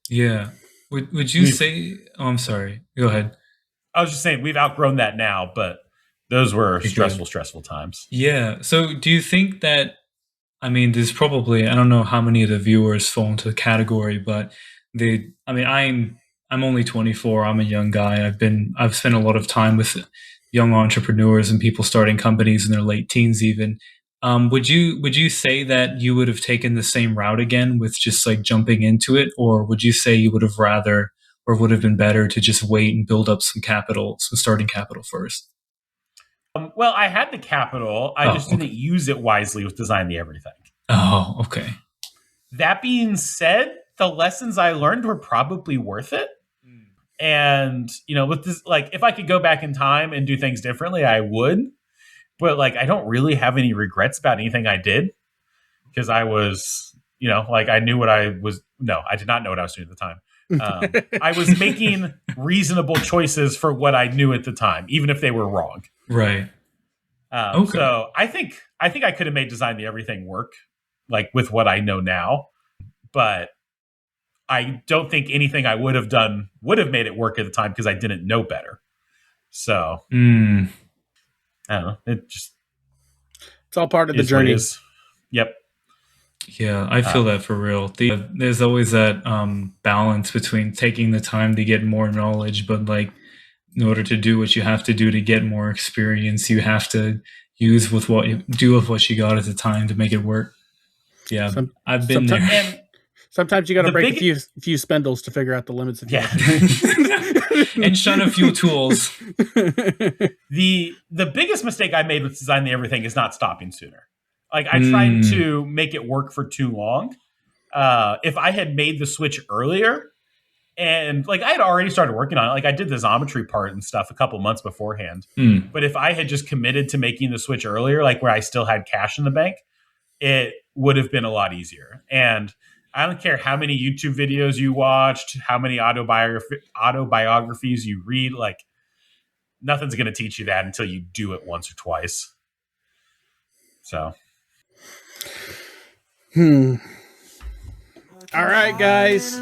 yeah. Would you say, I'm sorry, go ahead. I was just saying we've outgrown that now, but those were stressful times. Yeah. So do you think that, there's probably, I don't know how many of the viewers fall into the category, but I'm only 24. I'm a young guy. I've spent a lot of time with young entrepreneurs and people starting companies in their late teens even. Would you say that you would have taken the same route again with just like jumping into it? Or would you say you would have rather, or would have been better to just wait and build up some starting capital first? Well, I had the capital. I just didn't use it wisely with Design the Everything. Oh, okay. That being said, the lessons I learned were probably worth it. And, with this, like, if I could go back in time and do things differently, I would. But, like, I don't really have any regrets about anything I did. Because I was, I knew what I was. No, I did not know what I was doing at the time. I was making reasonable choices for what I knew at the time, even if they were wrong. Right. Okay. So I think I could have made Design the Everything work, like, with what I know now. But I don't think anything I would have done would have made it work at the time because I didn't know better. So I don't know. It's all part of the journey. Yep. Yeah, I feel that for real. There's always that balance between taking the time to get more knowledge, but like in order to do what you have to do to get more experience, you have to use with what you got at the time to make it work. Yeah, I've been there. And sometimes you got to break a few spindles to figure out the limits of and shun a few tools. The biggest mistake I made with Design the Everything is not stopping sooner. Like, I tried to make it work for too long. If I had made the switch earlier, and like I had already started working on it, like I did the Xometry part and stuff a couple months beforehand. But if I had just committed to making the switch earlier, like where I still had cash in the bank, it would have been a lot easier. And I don't care how many YouTube videos you watched, how many autobiographies you read, like nothing's going to teach you that until you do it once or twice. So. All right, guys.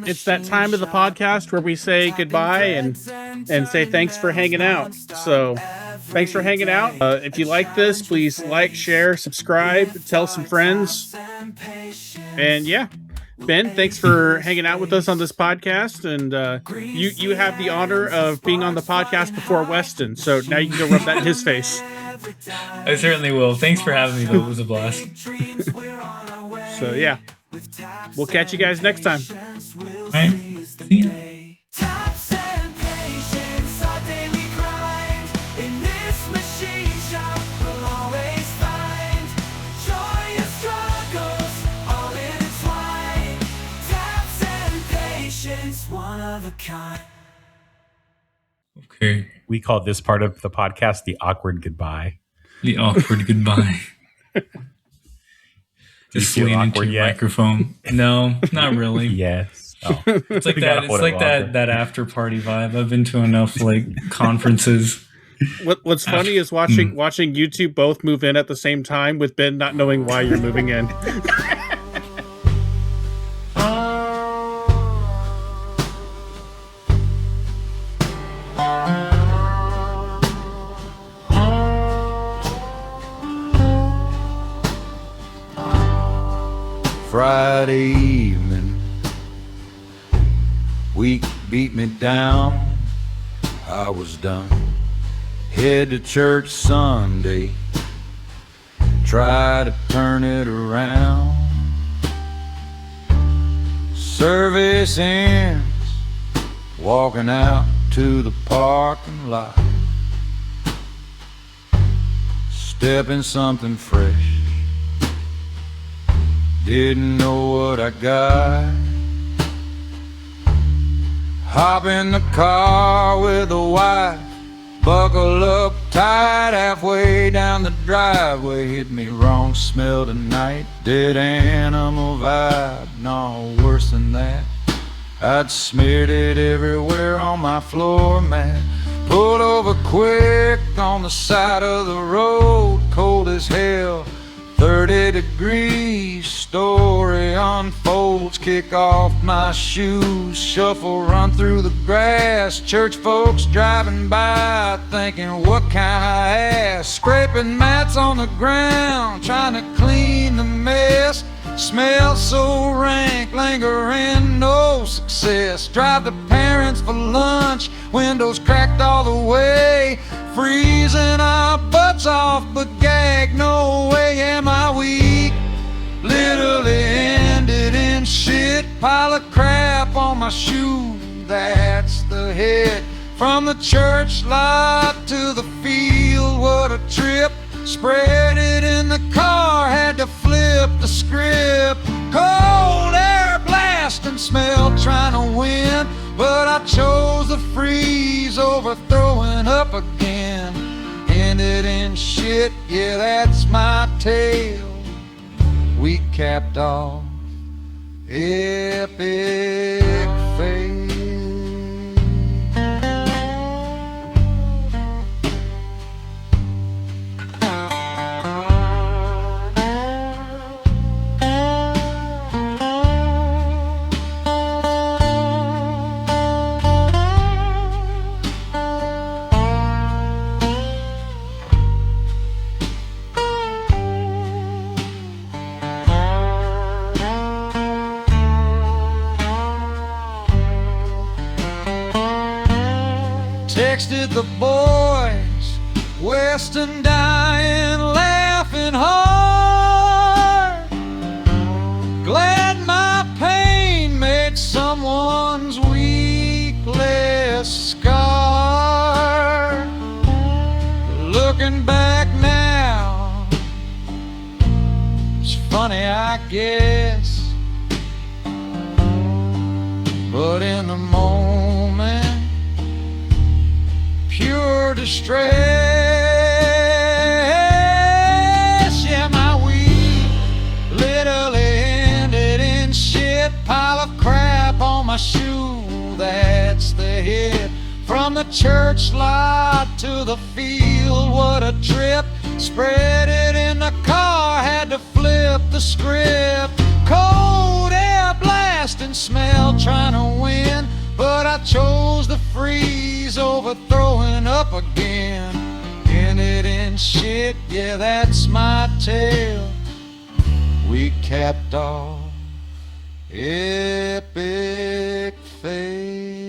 It's that time of the podcast where we say goodbye and say thanks for hanging out. So thanks for hanging out. If you like this, please like, share, subscribe, tell some friends. And yeah, Ben, thanks for hanging out with us on this podcast. And you have the honor of being on the podcast before Weston. So now you can go rub that in his face. I certainly will. Thanks for having me, though. It was a blast. So yeah, we'll catch you guys next time. All right. See ya. Taps and patience, our daily grind. In this machine shop, we'll always find joyous struggles, all intertwined. Taps and patience, one of a kind. Okay. We call this part of the podcast the awkward goodbye. The awkward goodbye. Just lean into your microphone. No, not really. Yes. Oh. It's like that. It's like that after party vibe. I've been to enough like conferences. What's funny is watching you two both move in at the same time with Ben not knowing why you're moving in. Friday evening, week beat me down. I was done. Head to church Sunday, try to turn it around. Service ends, walking out to the parking lot, stepping something fresh. Didn't know what I got. Hop in the car with the wife, buckle up tight halfway down the driveway. Hit me wrong, smell tonight, dead animal vibe. No, worse than that, I'd smeared it everywhere on my floor mat. Pulled over quick on the side of the road, cold as hell, 30 degrees. Story unfolds, kick off my shoes, shuffle, run through the grass. Church folks driving by, thinking what kind of ass. Scraping mats on the ground, trying to clean the mess. Smell so rank, lingering, no success. Drive the parents for lunch, windows cracked all the way. Freezing our butts off, but gag, no way am I weak. Literally ended in shit, pile of crap on my shoe. That's the hit. From the church lot to the field, what a trip. Spread it in the car, had to flip the script. Cold air blast and smell trying to win, but I chose the freeze over throwing up again. Ended in shit, yeah, that's my tale. We capped off epic fail. Texted the boys, Weston dying, laughing hard. Glad my pain made someone's week less scarred. Looking back now, it's funny I guess, but in the moment, pure distress. Yeah, my week literally ended in shit, pile of crap on my shoe. That's the hit. From the church lot to the field, what a trip. Spread it in the car, had to flip the script. Cold air blast and smell trying to win, but I chose the freeze over throwing up again. Ended in shit, yeah, that's my tale. We capped off epic fail.